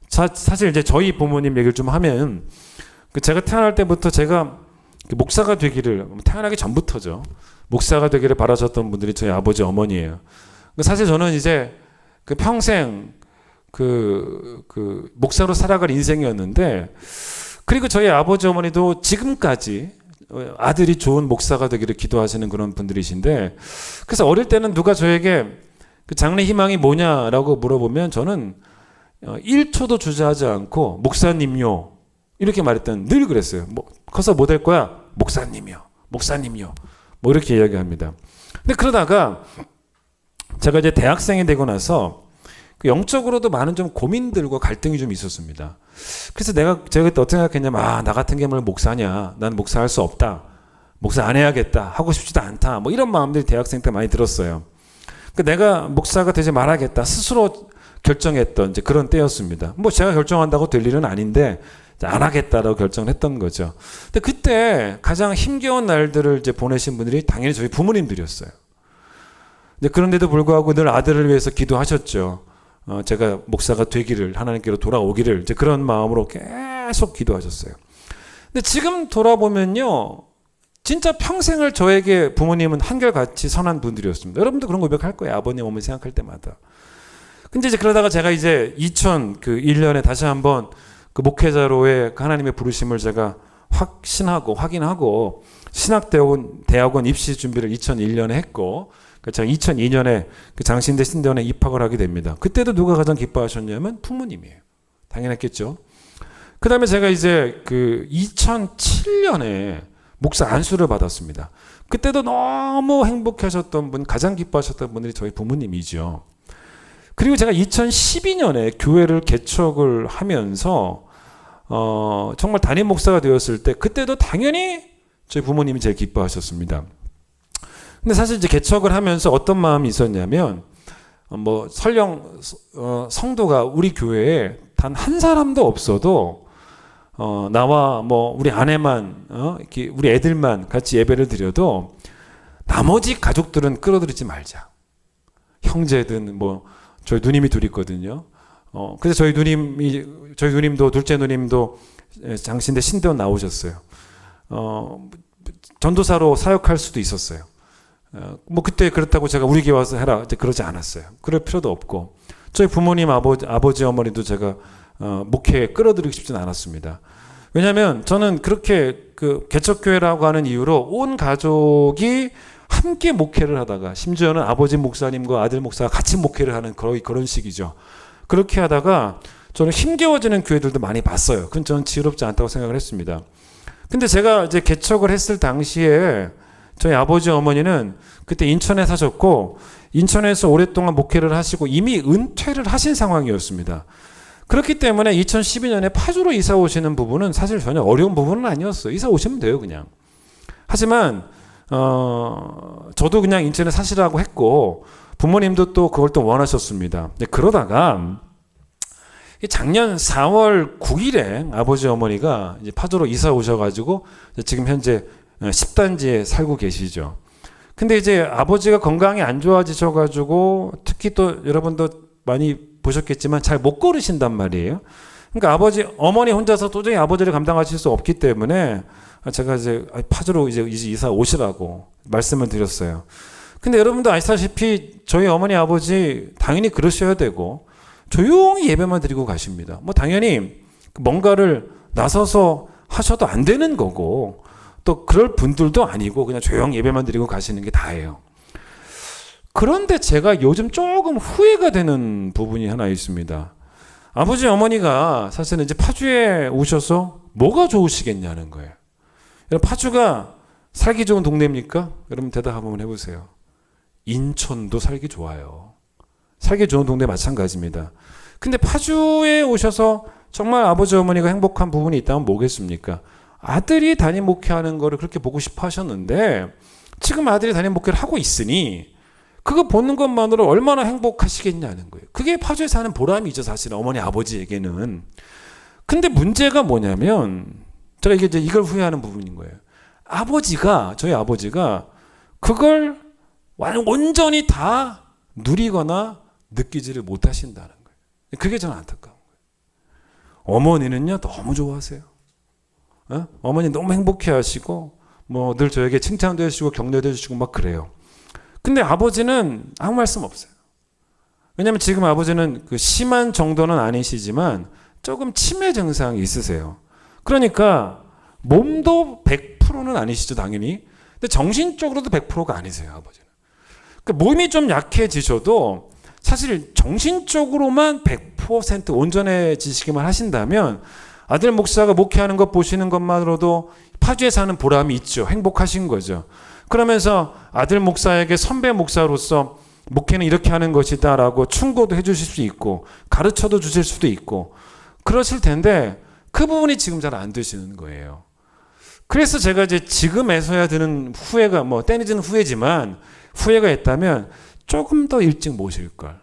S3: 사실 이제 저희 부모님 얘기를 좀 하면 제가 태어날 때부터 제가 목사가 되기를, 태어나기 전부터죠, 목사가 되기를 바라셨던 분들이 저희 아버지 어머니예요. 사실 저는 이제 평생 목사로 살아갈 인생이었는데, 그리고 저희 아버지 어머니도 지금까지 아들이 좋은 목사가 되기를 기도하시는 그런 분들이신데, 그래서 어릴 때는 누가 저에게 장래 희망이 뭐냐라고 물어보면 저는 1초도 주저하지 않고 목사님요 이렇게 말했던, 늘 그랬어요. 커서 뭐 될 거야? 목사님이요. 목사님이요. 뭐 이렇게 이야기합니다. 근데 그러다가 제가 이제 대학생이 되고 나서 영적으로도 많은 좀 고민들과 갈등이 좀 있었습니다. 그래서 제가 그때 어떻게 생각했냐면, 나 같은 게 뭘 목사냐, 난 목사할 수 없다, 목사 안 해야겠다, 하고 싶지도 않다, 뭐 이런 마음들이 대학생 때 많이 들었어요. 내가 목사가 되지 말아야겠다 스스로 결정했던 이제 그런 때였습니다. 제가 결정한다고 될 일은 아닌데 안 하겠다라고 결정을 했던 거죠. 근데 그때 가장 힘겨운 날들을 이제 보내신 분들이 당연히 저희 부모님들이었어요. 근데 그런데도 불구하고 늘 아들을 위해서 기도하셨죠. 제가 목사가 되기를, 하나님께로 돌아오기를, 이제 그런 마음으로 계속 기도하셨어요. 근데 지금 돌아보면요, 진짜 평생을 저에게 부모님은 한결같이 선한 분들이었습니다. 여러분도 그런 고백할 거예요. 아버님, 어머니 생각할 때마다. 근데 이제 그러다가 제가 이제 2001년에 다시 한번 목회자로의 하나님의 부르심을 제가 확인하고 신학대학원 입시 준비를 2001년에 했고, 제가 2002년에 장신대 신대원에 입학을 하게 됩니다. 그때도 누가 가장 기뻐하셨냐면 부모님이에요. 당연했겠죠. 그 다음에 제가 이제 2007년에 목사 안수를 받았습니다. 그때도 너무 행복하셨던 분, 가장 기뻐하셨던 분들이 저희 부모님이죠. 그리고 제가 2012년에 교회를 개척을 하면서 정말 담임 목사가 되었을 때, 그때도 당연히 저희 부모님이 제일 기뻐하셨습니다. 근데 사실 이제 개척을 하면서 어떤 마음이 있었냐면, 설령 성도가 우리 교회에 단 한 사람도 없어도 나와 우리 아내만, 이렇게 우리 애들만 같이 예배를 드려도 나머지 가족들은 끌어들이지 말자. 형제든 저희 누님이 둘 있거든요. 그래서 저희 누님도, 둘째 누님도 장신대 신대원 나오셨어요. 전도사로 사역할 수도 있었어요. 그때 그렇다고 제가 우리 교회 와서 해라, 이제 그러지 않았어요. 그럴 필요도 없고, 저희 부모님, 아버지, 어머니도 제가 목회에 끌어들이고 싶지는 않았습니다. 왜냐하면 저는 그렇게 개척교회라고 하는 이유로 온 가족이 함께 목회를 하다가, 심지어는 아버지 목사님과 아들 목사가 같이 목회를 하는 거의 그런 식이죠. 그렇게 하다가 저는 힘겨워지는 교회들도 많이 봤어요. 그건 저는 지혜롭지 않다고 생각을 했습니다. 근데 제가 이제 개척을 했을 당시에 저희 아버지 어머니는 그때 인천에 사셨고, 인천에서 오랫동안 목회를 하시고 이미 은퇴를 하신 상황이었습니다. 그렇기 때문에 2012년에 파주로 이사 오시는 부분은 사실 전혀 어려운 부분은 아니었어요. 이사 오시면 돼요, 그냥. 하지만 저도 그냥 인천에 사시라고 했고, 부모님도 또 그걸 또 원하셨습니다. 그러다가 작년 4월 9일에 아버지 어머니가 이제 파주로 이사 오셔가지고 지금 현재 10단지에 살고 계시죠. 근데 이제 아버지가 건강이 안 좋아지셔가지고, 특히 또 여러분도 많이 보셨겠지만 잘 못 걸으신단 말이에요. 그러니까 어머니 혼자서 도저히 아버지를 감당하실 수 없기 때문에 제가 이제 파주로 이제 이사 오시라고 말씀을 드렸어요. 근데 여러분도 아시다시피 저희 어머니, 아버지 당연히 그러셔야 되고 조용히 예배만 드리고 가십니다. 당연히 뭔가를 나서서 하셔도 안 되는 거고, 또 그럴 분들도 아니고 그냥 조용히 예배만 드리고 가시는 게 다예요. 그런데 제가 요즘 조금 후회가 되는 부분이 하나 있습니다. 아버지 어머니가 사실은 이제 파주에 오셔서 뭐가 좋으시겠냐는 거예요. 여러분, 파주가 살기 좋은 동네입니까? 여러분 대답 한번 해보세요. 인천도 살기 좋아요. 살기 좋은 동네 마찬가지입니다. 근데 파주에 오셔서 정말 아버지 어머니가 행복한 부분이 있다면 뭐겠습니까? 아들이 담임 목회하는 거를 그렇게 보고 싶어 하셨는데 지금 아들이 담임 목회를 하고 있으니 그거 보는 것만으로 얼마나 행복하시겠냐는 거예요. 그게 파주에 사는 보람이죠, 사실 어머니 아버지에게는. 근데 문제가 뭐냐면 제가 이제 이걸 후회하는 부분인 거예요. 저희 아버지가 그걸 온전히 다 누리거나 느끼지를 못하신다는 거예요. 그게 저는 안타까운 거예요. 어머니는요 너무 좋아하세요. 어머니 너무 행복해하시고 뭐 늘 저에게 칭찬도 해주시고 격려도 해주시고 막 그래요. 근데 아버지는 아무 말씀 없어요. 왜냐하면 지금 아버지는 그 심한 정도는 아니시지만 조금 치매 증상이 있으세요. 그러니까 몸도 100%는 아니시죠, 당연히. 근데 정신적으로도 100%가 아니세요, 아버지는. 그러니까 몸이 좀 약해지셔도 사실 정신적으로만 100% 온전해지시기만 하신다면 아들 목사가 목회하는 것 보시는 것만으로도 파주에 사는 보람이 있죠. 행복하신 거죠. 그러면서 아들 목사에게 선배 목사로서 목회는 이렇게 하는 것이다 라고 충고도 해 주실 수 있고 가르쳐도 주실 수도 있고 그러실 텐데 그 부분이 지금 잘 안 되시는 거예요. 그래서 제가 이제 지금에서야 드는 후회가 때늦은 후회지만 후회가 있다면 조금 더 일찍 모실 걸.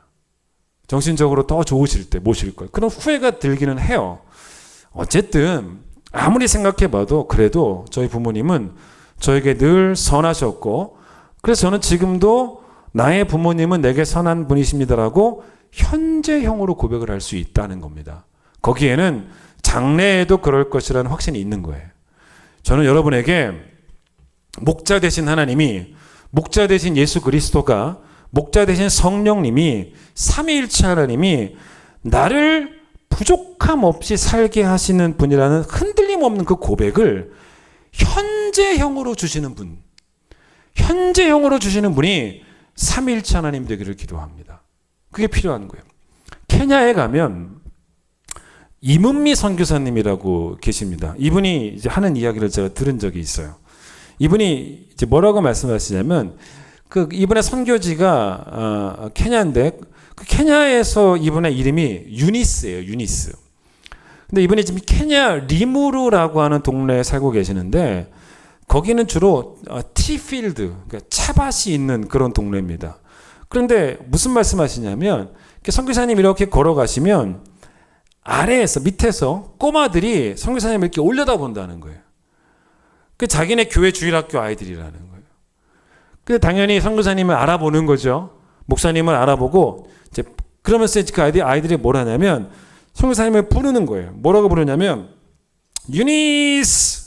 S3: 정신적으로 더 좋으실 때 모실 걸. 그런 후회가 들기는 해요. 어쨌든 아무리 생각해 봐도 그래도 저희 부모님은 저에게 늘 선하셨고 그래서 저는 지금도 나의 부모님은 내게 선한 분이십니다라고 현재형으로 고백을 할 수 있다는 겁니다. 거기에는 장래에도 그럴 것이라는 확신이 있는 거예요. 저는 여러분에게 목자 되신 하나님이 목자 되신 예수 그리스도가 목자 되신 성령님이 삼위일체 하나님이 나를 부족함 없이 살게 하시는 분이라는 흔들림 없는 그 고백을 현재형으로 주시는 분, 현재형으로 주시는 분이 삼위일체 하나님 되기를 기도합니다. 그게 필요한 거예요. 케냐에 가면 이문미 선교사님이라고 계십니다. 이분이 이제 하는 이야기를 제가 들은 적이 있어요. 이분이 이제 뭐라고 말씀하시냐면 그 이분의 선교지가 케냐인데 그 케냐에서 이분의 이름이 유니스예요. 유니스. 근데 이분이 지금 케냐 리무르라고 하는 동네에 살고 계시는데 거기는 주로 티필드, 그러니까 차밭이 있는 그런 동네입니다. 그런데 무슨 말씀하시냐면 선교사님 이렇게 걸어가시면 아래에서 밑에서 꼬마들이 선교사님을 이렇게 올려다본다는 거예요. 그 자기네 교회 주일학교 아이들이라는 거예요. 근데 당연히 선교사님을 알아보는 거죠. 목사님을 알아보고 이제 그러면서 그 아이들이 뭘 하냐면 선교사님을 부르는 거예요. 뭐라고 부르냐면 유니스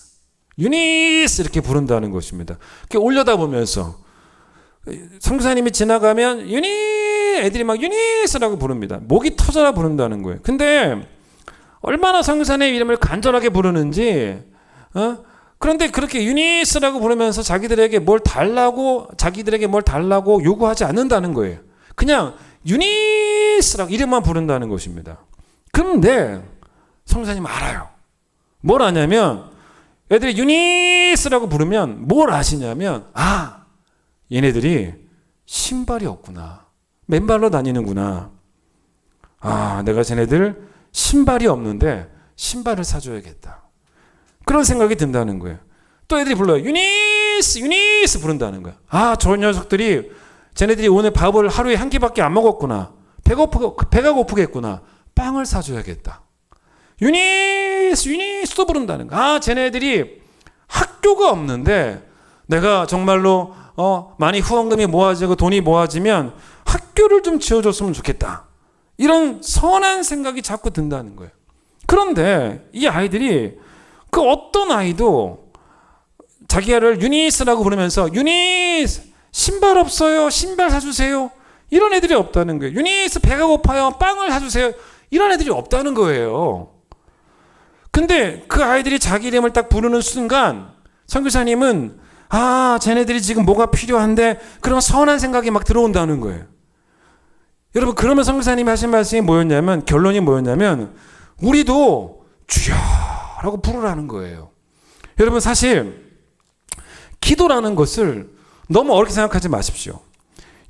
S3: 이렇게 부른다는 것입니다. 이렇게 올려다보면서 선교사님이 지나가면 애들이 막 유니스라고 부릅니다. 목이 터져라 부른다는 거예요. 근데 얼마나 선교사님 이름을 간절하게 부르는지 그런데 그렇게 유니스라고 부르면서 자기들에게 뭘 달라고 요구하지 않는다는 거예요. 그냥 유니스라고 이름만 부른다는 것입니다. 그런데 선교사님 알아요. 뭘 아냐면 애들이 유니스라고 부르면 뭘 아시냐면 얘네들이 신발이 없구나. 맨발로 다니는구나. 내가 쟤네들 신발이 없는데 신발을 사줘야겠다. 그런 생각이 든다는 거예요. 또 애들이 불러요. 유니스 부른다는 거야. 저 녀석들이 쟤네들이 오늘 밥을 하루에 한 끼밖에 안 먹었구나. 배가 고프겠구나. 빵을 사줘야겠다. 유니스도 부른다는 거야. 쟤네들이 학교가 없는데 내가 정말로 많이 후원금이 모아지고 돈이 모아지면 학교를 좀 지어줬으면 좋겠다. 이런 선한 생각이 자꾸 든다는 거예요. 그런데 이 아이들이 그 어떤 아이도 자기를 유니스라고 부르면서 유니스 신발 없어요. 신발 사주세요. 이런 애들이 없다는 거예요. 유니스 배가 고파요. 빵을 사주세요. 이런 애들이 없다는 거예요. 근데 그 아이들이 자기 이름을 딱 부르는 순간 선교사님은 쟤네들이 지금 뭐가 필요한데 그런 선한 생각이 막 들어온다는 거예요. 여러분 그러면 선교사님이 하신 말씀이 결론이 뭐였냐면 우리도 주여라고 부르라는 거예요. 여러분 사실 기도라는 것을 너무 어렵게 생각하지 마십시오.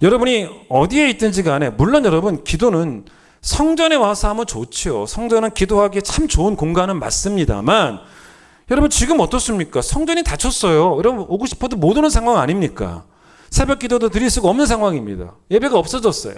S3: 여러분이 어디에 있든지 간에 물론 여러분 기도는 성전에 와서 하면 좋지요. 성전은 기도하기에 참 좋은 공간은 맞습니다만 여러분 지금 어떻습니까? 성전이 닫혔어요. 여러분 오고 싶어도 못 오는 상황 아닙니까? 새벽 기도도 드릴 수가 없는 상황입니다. 예배가 없어졌어요.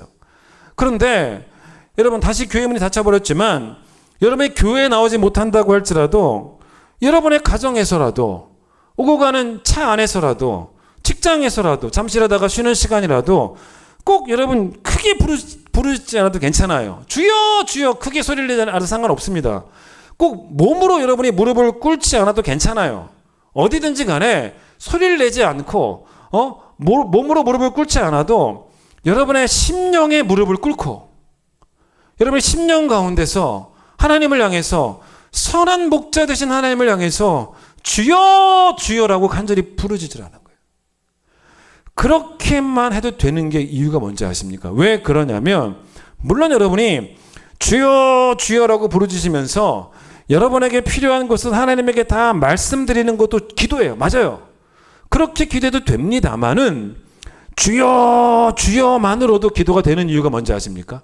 S3: 그런데 여러분 다시 교회 문이 닫혀버렸지만 여러분이 교회에 나오지 못한다고 할지라도 여러분의 가정에서라도 오고 가는 차 안에서라도 직장에서라도 잠시라다가 쉬는 시간이라도 꼭 여러분 크게 부르지 않아도 괜찮아요. 주여 주여 크게 소리를 내지 않아도 상관없습니다. 꼭 몸으로 여러분이 무릎을 꿇지 않아도 괜찮아요. 어디든지 간에 소리를 내지 않고 몸으로 무릎을 꿇지 않아도 여러분의 심령의 무릎을 꿇고 여러분의 심령 가운데서 하나님을 향해서 선한 목자 되신 하나님을 향해서 주여 주여라고 간절히 부르짖으라는 거예요. 그렇게만 해도 되는 게 이유가 뭔지 아십니까? 왜 그러냐면 물론 여러분이 주여 주여라고 부르짖으면서 여러분에게 필요한 것은 하나님에게 다 말씀드리는 것도 기도예요. 맞아요. 그렇게 기도해도 됩니다만은 주여 주여만으로도 기도가 되는 이유가 뭔지 아십니까?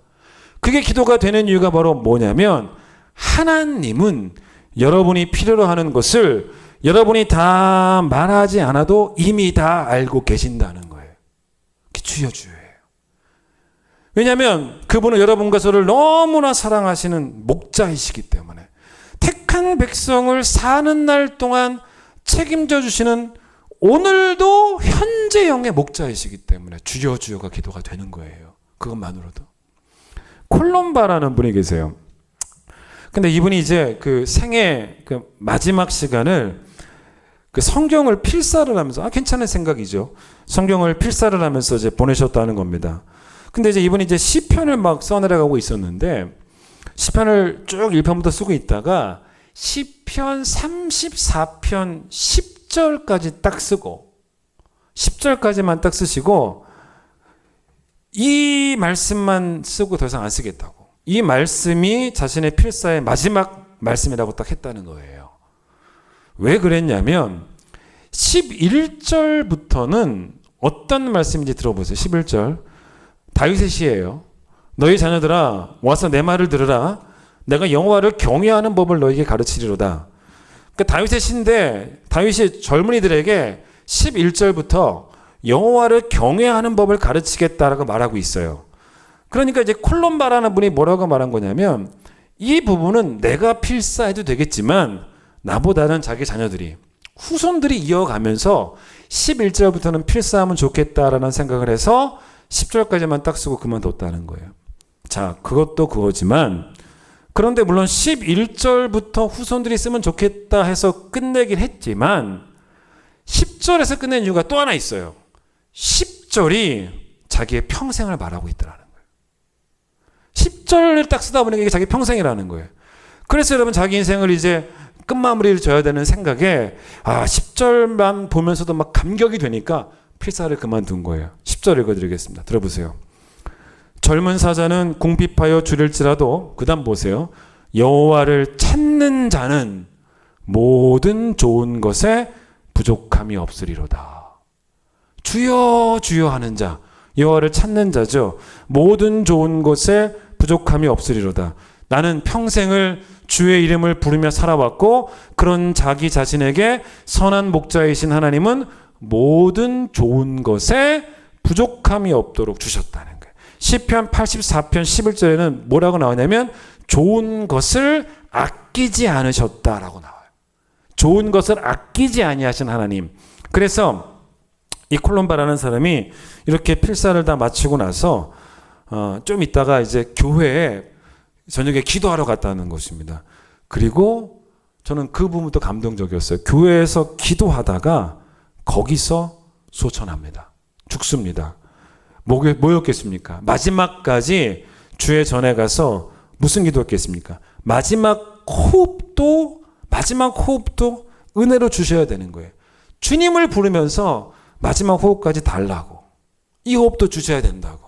S3: 그게 기도가 되는 이유가 바로 뭐냐면 하나님은 여러분이 필요로 하는 것을 여러분이 다 말하지 않아도 이미 다 알고 계신다는 거예요. 그게 주여 주여예요. 왜냐하면 그분은 여러분과 저를 너무나 사랑하시는 목자이시기 때문에 택한 백성을 사는 날 동안 책임져 주시는 오늘도 현재형의 목자이시기 때문에 주여 주여가 기도가 되는 거예요. 그것만으로도. 콜롬바라는 분이 계세요. 근데 이분이 이제 그 생애 그 마지막 시간을 그 성경을 필사를 하면서 괜찮은 생각이죠. 성경을 필사를 하면서 이제 보내셨다는 겁니다. 근데 이제 이분이 이제 시편을 막 써내려가고 있었는데 시편을 쭉 1편부터 쓰고 있다가 시편 34편 10절까지 딱 쓰고 10절까지만 딱 쓰시고 이 말씀만 쓰고 더 이상 안 쓰겠다고. 이 말씀이 자신의 필사의 마지막 말씀이라고 딱 했다는 거예요. 왜 그랬냐면 11절부터는 어떤 말씀인지 들어보세요. 11절 다윗의 시예요. 너희 자녀들아 와서 내 말을 들으라. 내가 여호와를 경외하는 법을 너에게 가르치리로다. 그러니까 다윗의 시인데 다윗이 젊은이들에게 11절부터 여호와를 경외하는 법을 가르치겠다라고 말하고 있어요. 그러니까 이제 콜롬바라는 분이 뭐라고 말한 거냐면 이 부분은 내가 필사해도 되겠지만 나보다는 자기 자녀들이 후손들이 이어가면서 11절부터는 필사하면 좋겠다라는 생각을 해서 10절까지만 딱 쓰고 그만뒀다는 거예요. 자, 그것도 그거지만 그런데 물론 11절부터 후손들이 쓰면 좋겠다 해서 끝내긴 했지만 10절에서 끝낸 이유가 또 하나 있어요. 10절이 자기의 평생을 말하고 있더라는 거예요. 10절을 딱 쓰다 보니까 이게 자기 평생이라는 거예요. 그래서 여러분 자기 인생을 이제 끝마무리를 져야 되는 생각에 10절만 보면서도 막 감격이 되니까 필사를 그만둔 거예요. 10절 읽어드리겠습니다. 들어보세요. 젊은 사자는 궁핍하여 줄일지라도 그 다음 보세요. 여호와를 찾는 자는 모든 좋은 것에 부족함이 없으리로다. 주여 주여 하는 자, 여호와를 찾는 자죠. 모든 좋은 것에 부족함이 없으리로다. 나는 평생을 주의 이름을 부르며 살아왔고 그런 자기 자신에게 선한 목자이신 하나님은 모든 좋은 것에 부족함이 없도록 주셨다는 거예요. 시편 84편 11절에는 뭐라고 나오냐면 좋은 것을 아끼지 않으셨다라고 나와요. 좋은 것을 아끼지 아니하신 하나님. 그래서 이 콜롬바라는 사람이 이렇게 필사를 다 마치고 나서 좀 있다가 이제 교회에 저녁에 기도하러 갔다는 것입니다. 그리고 저는 그 부분도 감동적이었어요. 교회에서 기도하다가 거기서 소천합니다. 죽습니다. 뭐였겠습니까? 마지막까지 주의 전에 가서 무슨 기도했겠습니까? 마지막 호흡도 은혜로 주셔야 되는 거예요. 주님을 부르면서 마지막 호흡까지 달라고. 이 호흡도 주셔야 된다고.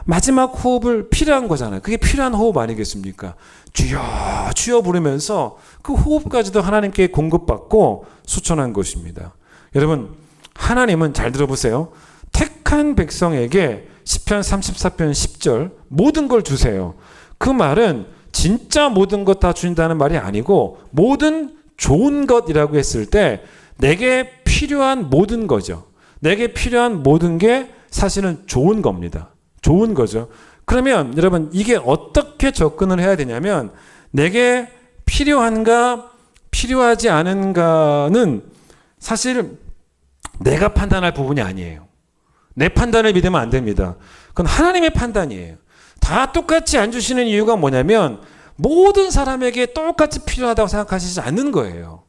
S3: 마지막 호흡을 필요한 거잖아요. 그게 필요한 호흡 아니겠습니까? 주여 주여 부르면서 그 호흡까지도 하나님께 공급받고 수천한 것입니다. 여러분 하나님은 잘 들어보세요. 택한 백성에게 시편 34편 10절 모든 걸 주세요. 그 말은 진짜 모든 것 다 주신다는 말이 아니고 모든 좋은 것이라고 했을 때 내게 필요한 모든 거죠. 내게 필요한 모든 게 사실은 좋은 겁니다. 좋은 거죠. 그러면 여러분 이게 어떻게 접근을 해야 되냐면 내게 필요한가 필요하지 않은가는 사실 내가 판단할 부분이 아니에요. 내 판단을 믿으면 안 됩니다. 그건 하나님의 판단이에요. 다 똑같이 안 주시는 이유가 뭐냐면 모든 사람에게 똑같이 필요하다고 생각하시지 않는 거예요.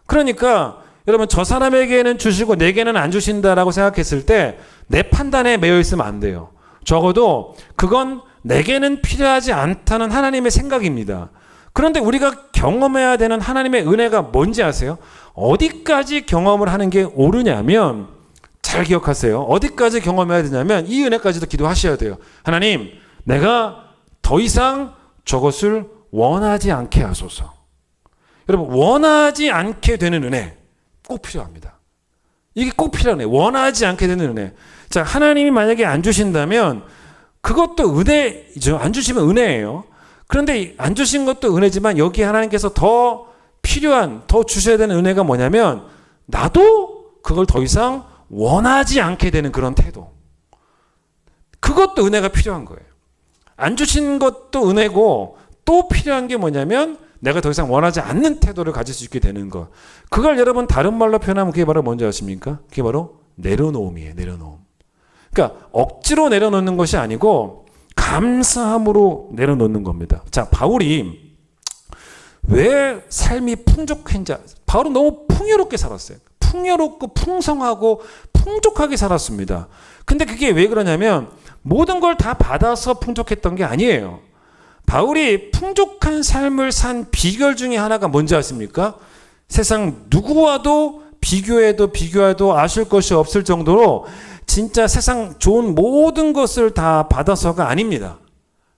S3: 그러니까 여러분 저 사람에게는 주시고 내게는 안 주신다라고 생각했을 때 내 판단에 매여 있으면 안 돼요. 적어도 그건 내게는 필요하지 않다는 하나님의 생각입니다. 그런데 우리가 경험해야 되는 하나님의 은혜가 뭔지 아세요? 어디까지 경험을 하는 게 옳으냐면 잘 기억하세요. 어디까지 경험해야 되냐면 이 은혜까지도 기도하셔야 돼요. 하나님, 내가 더 이상 저것을 원하지 않게 하소서. 여러분, 원하지 않게 되는 은혜 꼭 필요합니다. 이게 꼭 필요하네. 원하지 않게 되는 은혜. 자, 하나님이 만약에 안 주신다면 그것도 은혜죠. 안 주시면 은혜예요. 그런데 안 주신 것도 은혜지만 여기 하나님께서 더 필요한, 더 주셔야 되는 은혜가 뭐냐면 나도 그걸 더 이상 원하지 않게 되는 그런 태도. 그것도 은혜가 필요한 거예요. 안 주신 것도 은혜고 또 필요한 게 뭐냐면 내가 더 이상 원하지 않는 태도를 가질 수 있게 되는 것. 그걸 여러분 다른 말로 표현하면 그게 바로 뭔지 아십니까? 그게 바로 내려놓음이에요. 내려놓음. 그러니까 억지로 내려놓는 것이 아니고 감사함으로 내려놓는 겁니다. 자, 바울이 왜 삶이 풍족한지, 바울은 너무 풍요롭게 살았어요. 풍요롭고 풍성하고 풍족하게 살았습니다. 근데 그게 왜 그러냐면 모든 걸 다 받아서 풍족했던 게 아니에요. 바울이 풍족한 삶을 산 비결 중에 하나가 뭔지 아십니까? 세상 누구와도 비교해도 아실 것이 없을 정도로 진짜 세상 좋은 모든 것을 다 받아서가 아닙니다.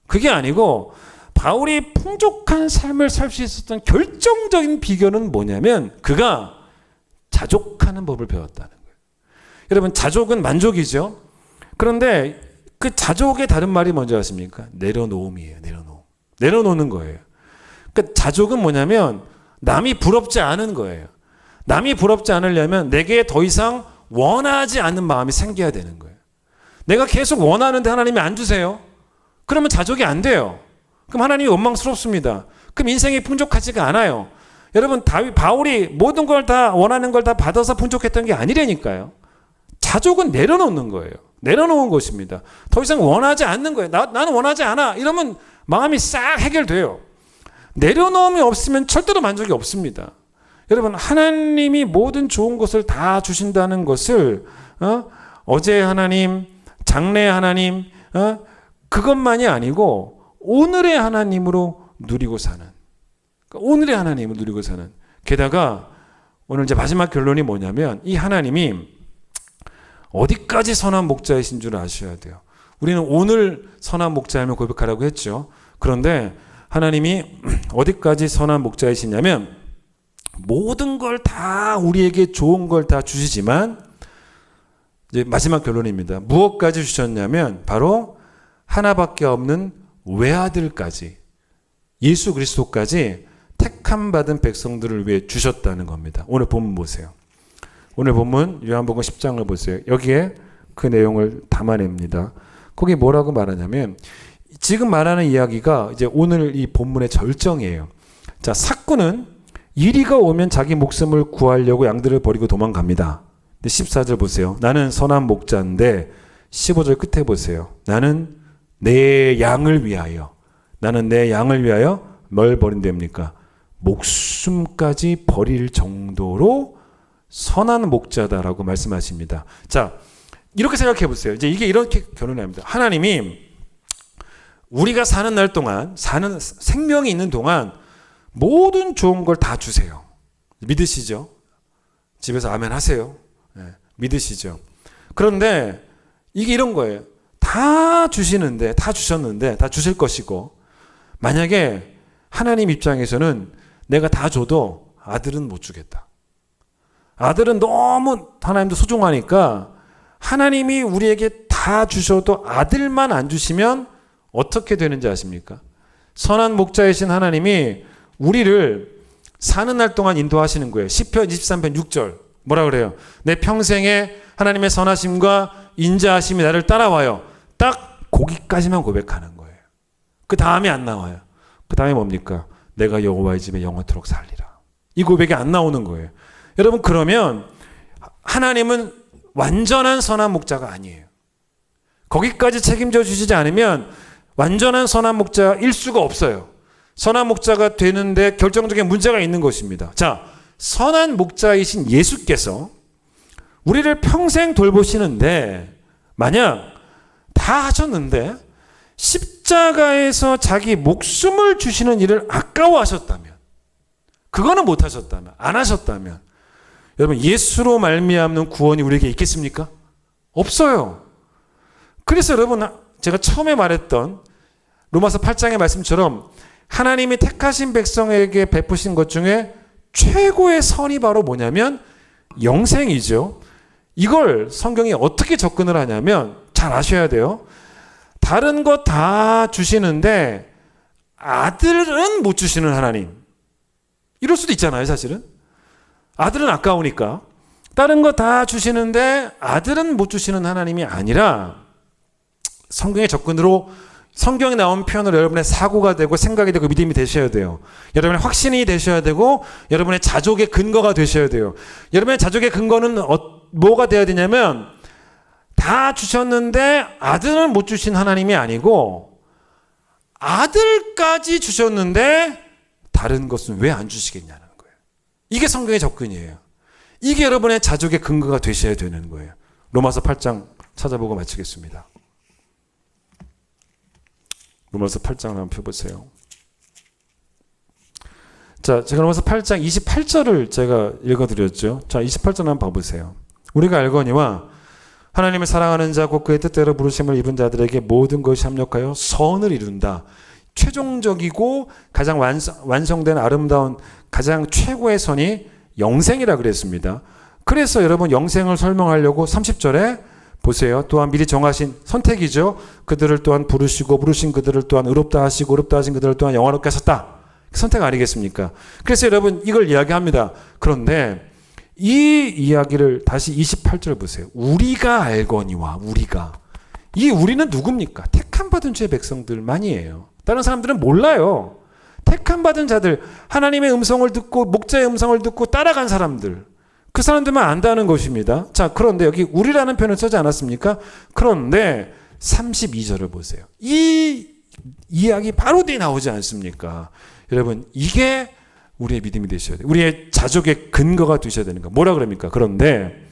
S3: 그게 아니고 바울이 풍족한 삶을 살 수 있었던 결정적인 비결은 뭐냐면 그가 자족하는 법을 배웠다는 거예요. 여러분, 자족은 만족이죠. 그런데 그 자족의 다른 말이 뭔지 아십니까? 내려놓음이에요. 내려놓는 거예요. 그러니까 자족은 뭐냐면 남이 부럽지 않은 거예요. 남이 부럽지 않으려면 내게 더 이상 원하지 않는 마음이 생겨야 되는 거예요. 내가 계속 원하는데 하나님이 안 주세요. 그러면 자족이 안 돼요. 그럼 하나님이 원망스럽습니다. 그럼 인생이 풍족하지가 않아요. 여러분, 바울이 모든 걸 다 원하는 걸 다 받아서 풍족했던 게 아니라니까요. 자족은 내려놓는 거예요. 내려놓은 것입니다. 더 이상 원하지 않는 거예요. 나는 원하지 않아. 이러면 마음이 싹 해결돼요. 내려놓음이 없으면 절대로 만족이 없습니다. 여러분, 하나님이 모든 좋은 것을 다 주신다는 것을 어제의 하나님, 장래의 하나님, 그것만이 아니고 오늘의 하나님으로 누리고 사는, 오늘의 하나님을 누리고 사는. 게다가 오늘 이제 마지막 결론이 뭐냐면 이 하나님이 어디까지 선한 목자이신 줄 아셔야 돼요. 우리는 오늘 선한 목자임을 고백하라고 했죠. 그런데 하나님이 어디까지 선한 목자이시냐면 모든 걸 다 우리에게 좋은 걸 다 주시지만 이제 마지막 결론입니다. 무엇까지 주셨냐면 바로 하나밖에 없는 외아들까지, 예수 그리스도까지 택함 받은 백성들을 위해 주셨다는 겁니다. 오늘 본문 보세요. 오늘 본문 요한복음 10장을 보세요. 여기에 그 내용을 담아냅니다. 거기 뭐라고 말하냐면 지금 말하는 이야기가 이제 오늘 이 본문의 절정이에요. 자, 삭구는 이리가 오면 자기 목숨을 구하려고 양들을 버리고 도망갑니다. 근데 14절 보세요. 나는 선한 목자인데 15절 끝에 보세요. 나는 내 양을 위하여 뭘 버린답니까? 목숨까지 버릴 정도로 선한 목자다라고 말씀하십니다. 자, 이렇게 생각해 보세요. 이제 이게 이렇게 결론합니다. 하나님이 우리가 사는 날 동안, 사는 생명이 있는 동안 모든 좋은 걸 다 주세요. 믿으시죠? 집에서 아멘 하세요. 네, 믿으시죠? 그런데 이게 이런 거예요. 다 주시는데, 다 주셨는데, 다 주실 것이고, 만약에 하나님 입장에서는 내가 다 줘도 아들은 못 주겠다. 아들은 너무 하나님도 소중하니까 하나님이 우리에게 다 다 주셔도 아들만 안 주시면 어떻게 되는지 아십니까? 선한 목자이신 하나님이 우리를 사는 날 동안 인도하시는 거예요. 시편 23편 6절 뭐라 그래요? 내 평생에 하나님의 선하심과 인자하심이 나를 따라와요. 딱 거기까지만 고백하는 거예요. 그 다음에 안 나와요. 그 다음에 뭡니까? 내가 여호와의 집에 영원토록 살리라. 이 고백이 안 나오는 거예요. 여러분, 그러면 하나님은 완전한 선한 목자가 아니에요. 거기까지 책임져 주시지 않으면 완전한 선한 목자일 수가 없어요. 선한 목자가 되는데 결정적인 문제가 있는 것입니다. 자, 선한 목자이신 예수께서 우리를 평생 돌보시는데 만약 다 하셨는데 십자가에서 자기 목숨을 주시는 일을 아까워하셨다면, 그거는 못 하셨다면, 안 하셨다면, 여러분, 예수로 말미암는 구원이 우리에게 있겠습니까? 없어요. 그래서 여러분, 제가 처음에 말했던 로마서 8장의 말씀처럼 하나님이 택하신 백성에게 베푸신 것 중에 최고의 선이 바로 뭐냐면 영생이죠. 이걸 성경이 어떻게 접근을 하냐면 잘 아셔야 돼요. 다른 거 다 주시는데 아들은 못 주시는 하나님. 이럴 수도 있잖아요, 사실은. 아들은 아까우니까. 다른 거 다 주시는데 아들은 못 주시는 하나님이 아니라 성경의 접근으로 성경에 나온 표현으로 여러분의 사고가 되고 생각이 되고 믿음이 되셔야 돼요. 여러분의 확신이 되셔야 되고 여러분의 자족의 근거가 되셔야 돼요. 여러분의 자족의 근거는 뭐가 되어야 되냐면 다 주셨는데 아들은 못 주신 하나님이 아니고 아들까지 주셨는데 다른 것은 왜 안 주시겠냐는 거예요. 이게 성경의 접근이에요. 이게 여러분의 자족의 근거가 되셔야 되는 거예요. 로마서 8장 찾아보고 마치겠습니다. 로마서 8장을 한번 펴보세요. 자, 제가 로마서 8장 28절을 제가 읽어드렸죠. 자, 28절 한번 봐보세요. 우리가 알거니와 하나님을 사랑하는 자 곧 그의 뜻대로 부르심을 입은 자들에게 모든 것이 합력하여 선을 이룬다. 최종적이고 가장 완성된 아름다운 가장 최고의 선이 영생이라 그랬습니다. 그래서 여러분 영생을 설명하려고 30절에 보세요. 또한 미리 정하신 선택이죠. 그들을 또한 부르시고 부르신 그들을 또한 의롭다 하시고 의롭다 하신 그들을 또한 영화롭게 하셨다. 선택 아니겠습니까? 그래서 여러분 이걸 이야기합니다. 그런데 이 이야기를 다시 28절 보세요. 우리가 알거니와 이 우리는 누굽니까? 택함 받은 주의 백성들만이에요. 다른 사람들은 몰라요. 택함 받은 자들, 하나님의 음성을 듣고 목자의 음성을 듣고 따라간 사람들, 그 사람들만 안다는 것입니다. 자, 그런데 여기 우리라는 표현을 쓰지 않았습니까? 그런데 32절을 보세요. 이 이야기 바로 뒤에 나오지 않습니까? 여러분, 이게 우리의 믿음이 되셔야 돼요. 우리의 자족의 근거가 되셔야 되는 거. 뭐라 그럽니까? 그런데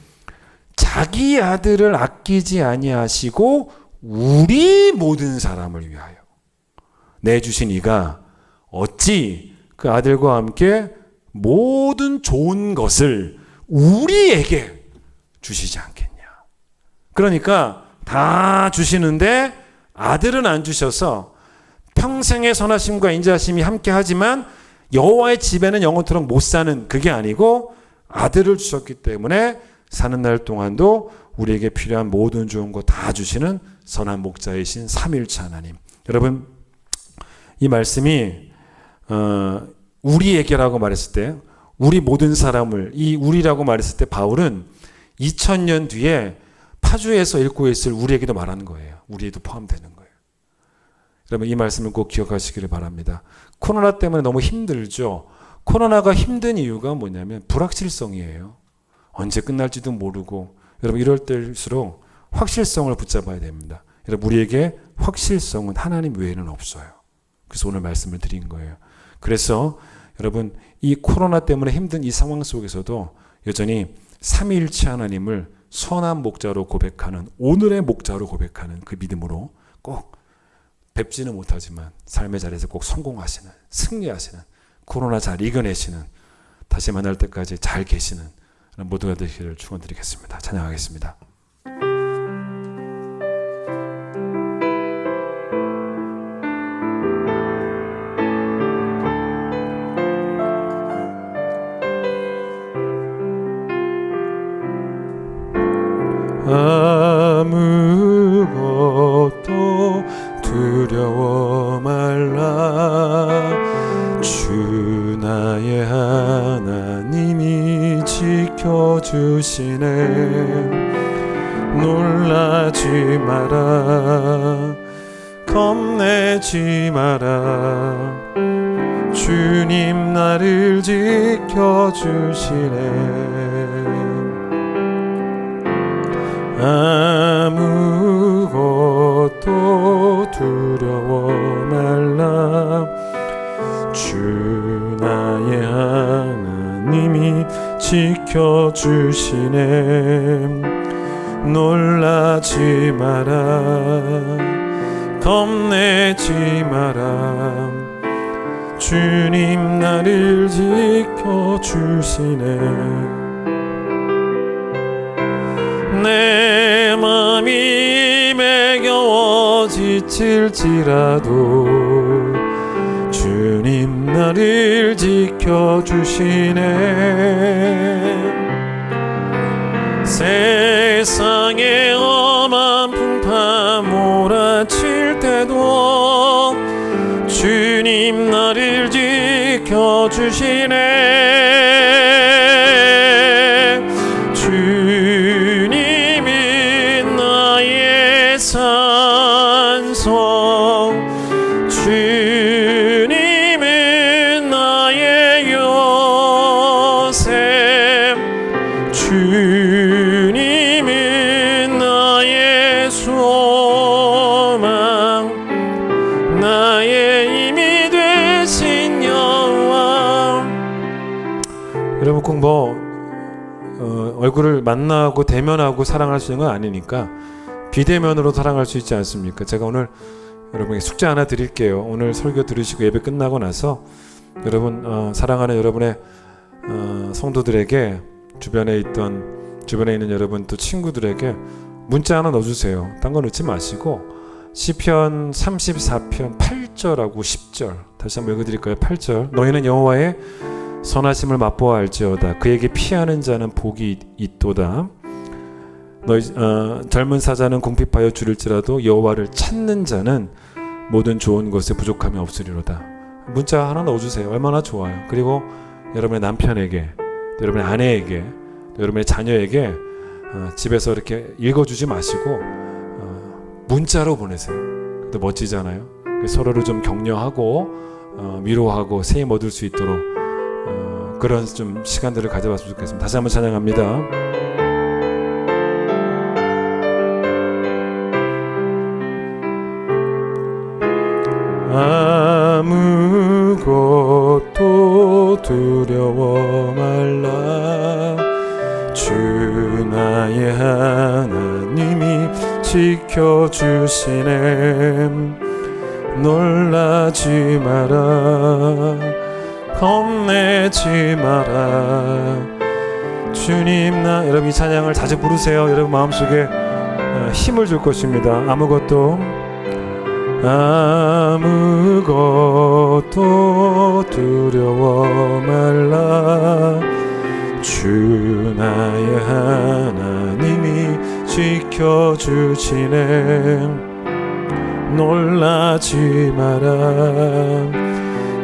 S3: 자기 아들을 아끼지 아니하시고 우리 모든 사람을 위하여 내주신 이가 어찌 그 아들과 함께 모든 좋은 것을 우리에게 주시지 않겠냐. 그러니까 다 주시는데 아들은 안 주셔서 평생의 선하심과 인자하심이 함께 하지만 여호와의 집에는 영원토록 못 사는 그게 아니고 아들을 주셨기 때문에 사는 날 동안도 우리에게 필요한 모든 좋은 거 다 주시는 선한 목자이신 삼위일체 하나님. 여러분, 이 말씀이 우리에게라고 말했을 때 우리 모든 사람을 이 우리라고 말했을 때 바울은 2000년 뒤에 파주에서 읽고 있을 우리에게도 말하는 거예요. 우리에도 포함되는 거예요. 여러분 이 말씀을 꼭 기억하시기를 바랍니다. 코로나 때문에 너무 힘들죠. 코로나가 힘든 이유가 뭐냐면 불확실성이에요. 언제 끝날지도 모르고 여러분 이럴 때일수록 확실성을 붙잡아야 됩니다. 여러분 우리에게 확실성은 하나님 외에는 없어요. 그래서 오늘 말씀을 드린 거예요. 그래서 여러분 이 코로나 때문에 힘든 이 상황 속에서도 여전히 삼위일체 하나님을 선한 목자로 고백하는 오늘의 목자로 고백하는 그 믿음으로 꼭 뵙지는 못하지만 삶의 자리에서 꼭 성공하시는 승리하시는 코로나 잘 이겨내시는 다시 만날 때까지 잘 계시는 모두가 되시기를 축원드리겠습니다. 찬양하겠습니다.
S2: 아무것도 두려워 말라. 주 나의 하나님이 지켜주시네. 놀라지 마라, 겁내지 마라. 주님 나를 지켜주시네. 아무것도 두려워 말라. 주 나의 하나님이 지켜주시네. 놀라지 마라, 겁내지 마라. 주님 나를 지켜주시네. 내 맘이 매겨워 지칠지라도 주님 나를 지켜주시네. 세상에 험한 풍파 몰아칠 때도 주님 나를 지켜주시네. 주님이 나의 산성, 주님은 나의 요셉, 주님은 나의 소망, 나의 힘이 되신 여호와. 여러분 꼭 얼굴을 만나고 대면하고 사랑할 수 있는 건 아니니까 비대면으로 사랑할 수 있지 않습니까? 제가 오늘 여러분에게 숙제 하나 드릴게요. 오늘 설교 들으시고 예배 끝나고 나서 여러분 사랑하는 여러분의 성도들에게 주변에 있는 여러분 또 친구들에게 문자 하나 넣어주세요. 딴 거 넣지 마시고 시편 34편 8절하고 10절 다시 한번 읽어드릴까요? 8절. 너희는 여호와의 선하심을 맛보아 알지어다. 그에게 피하는 자는 복이 있도다. 너희 젊은 사자는 궁핍하여 줄일지라도 여호와를 찾는 자는 모든 좋은 것에 부족함이 없으리로다. 문자 하나 넣어주세요. 얼마나 좋아요. 그리고 여러분의 남편에게, 여러분의 아내에게, 여러분의 자녀에게 집에서 이렇게 읽어주지 마시고 문자로 보내세요. 그것도 멋지잖아요. 서로를 좀 격려하고 위로하고 새 힘 얻을 수 있도록 그런 좀 시간들을 가져봤으면 좋겠습니다. 다시 한번 찬양합니다. 아무것도 두려워 말라. 주 나의 하나님이 지켜주시네. 놀라지 마라, 겁내지 마라. 주님 여러분 이 찬양을 자주 부르세요. 여러분 마음속에 힘을 줄 것입니다. 아무것도 두려워 말라. 주 나의 하나님이 지켜주시네. 놀라지 마라,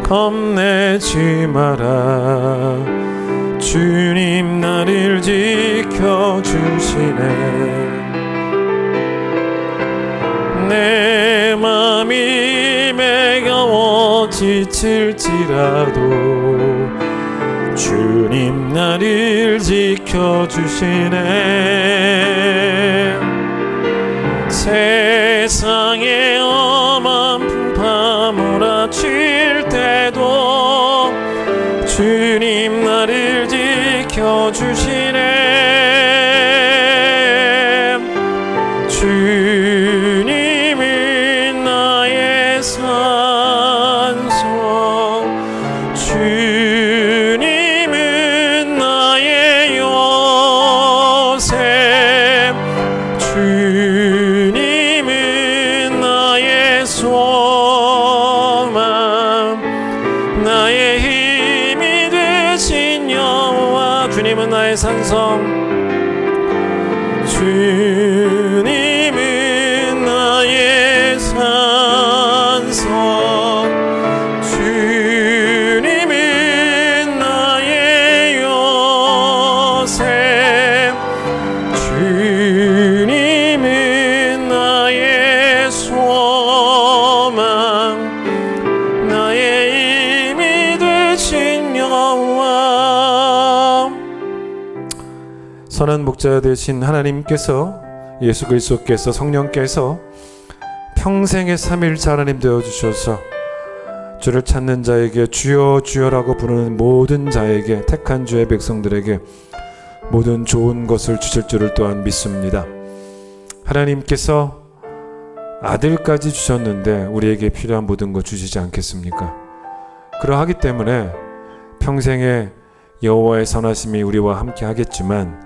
S2: 겁내지 마라. 주님 나를 지켜주시네. 내 맘이 매겨워 지칠지라도 주님 나를 지켜주시네. 세상에 험한 풍파 몰아칠 때도 주님 나를 지켜주시네. 주님은 나의 산성, 주님은 나의 요셉, 주님은 나의 소망, 나의 힘이 되신 여호와. 주님은 나의 산성, 주님
S3: 선한 목자 되신 하나님께서, 예수 그리스도께서, 성령께서 평생의 삼위일체 하나님 되어주셔서 주를 찾는 자에게 주여 주여라고 부르는 모든 자에게, 택한 주의 백성들에게 모든 좋은 것을 주실 줄을 또한 믿습니다. 하나님께서 아들까지 주셨는데 우리에게 필요한 모든 것 주시지 않겠습니까? 그러하기 때문에 평생의 여호와의 선하심이 우리와 함께 하겠지만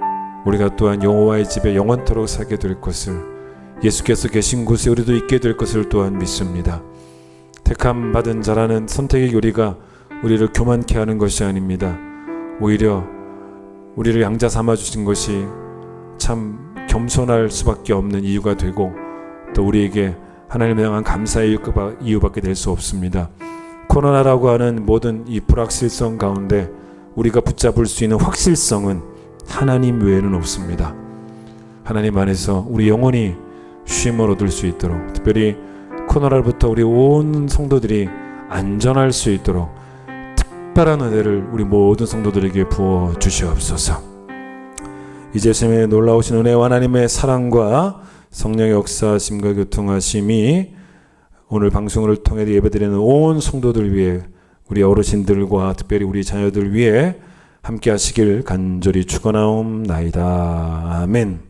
S3: 우리가 또한 여호와의 집에 영원토록 살게 될 것을, 예수께서 계신 곳에 우리도 있게 될 것을 또한 믿습니다. 택함 받은 자라는 선택의 교리가 우리를 교만케 하는 것이 아닙니다. 오히려 우리를 양자 삼아 주신 것이 참 겸손할 수밖에 없는 이유가 되고, 또 우리에게 하나님을 향한 감사의 이유밖에 될 수 없습니다. 코로나라고 하는 모든 이 불확실성 가운데 우리가 붙잡을 수 있는 확실성은 하나님 외에는 없습니다. 하나님 안에서 우리 영혼이 쉼을 얻을 수 있도록, 특별히 코로나로부터 우리 온 성도들이 안전할 수 있도록 특별한 은혜를 우리 모든 성도들에게 부어 주시옵소서. 이제 주님의 놀라우신 은혜와 하나님의 사랑과 성령의 역사하심과 교통하심이 오늘 방송을 통해 예배드리는 온 성도들 위해, 우리 어르신들과 특별히 우리 자녀들 위해 함께 하시길 간절히 축원하옵나이다. 아멘.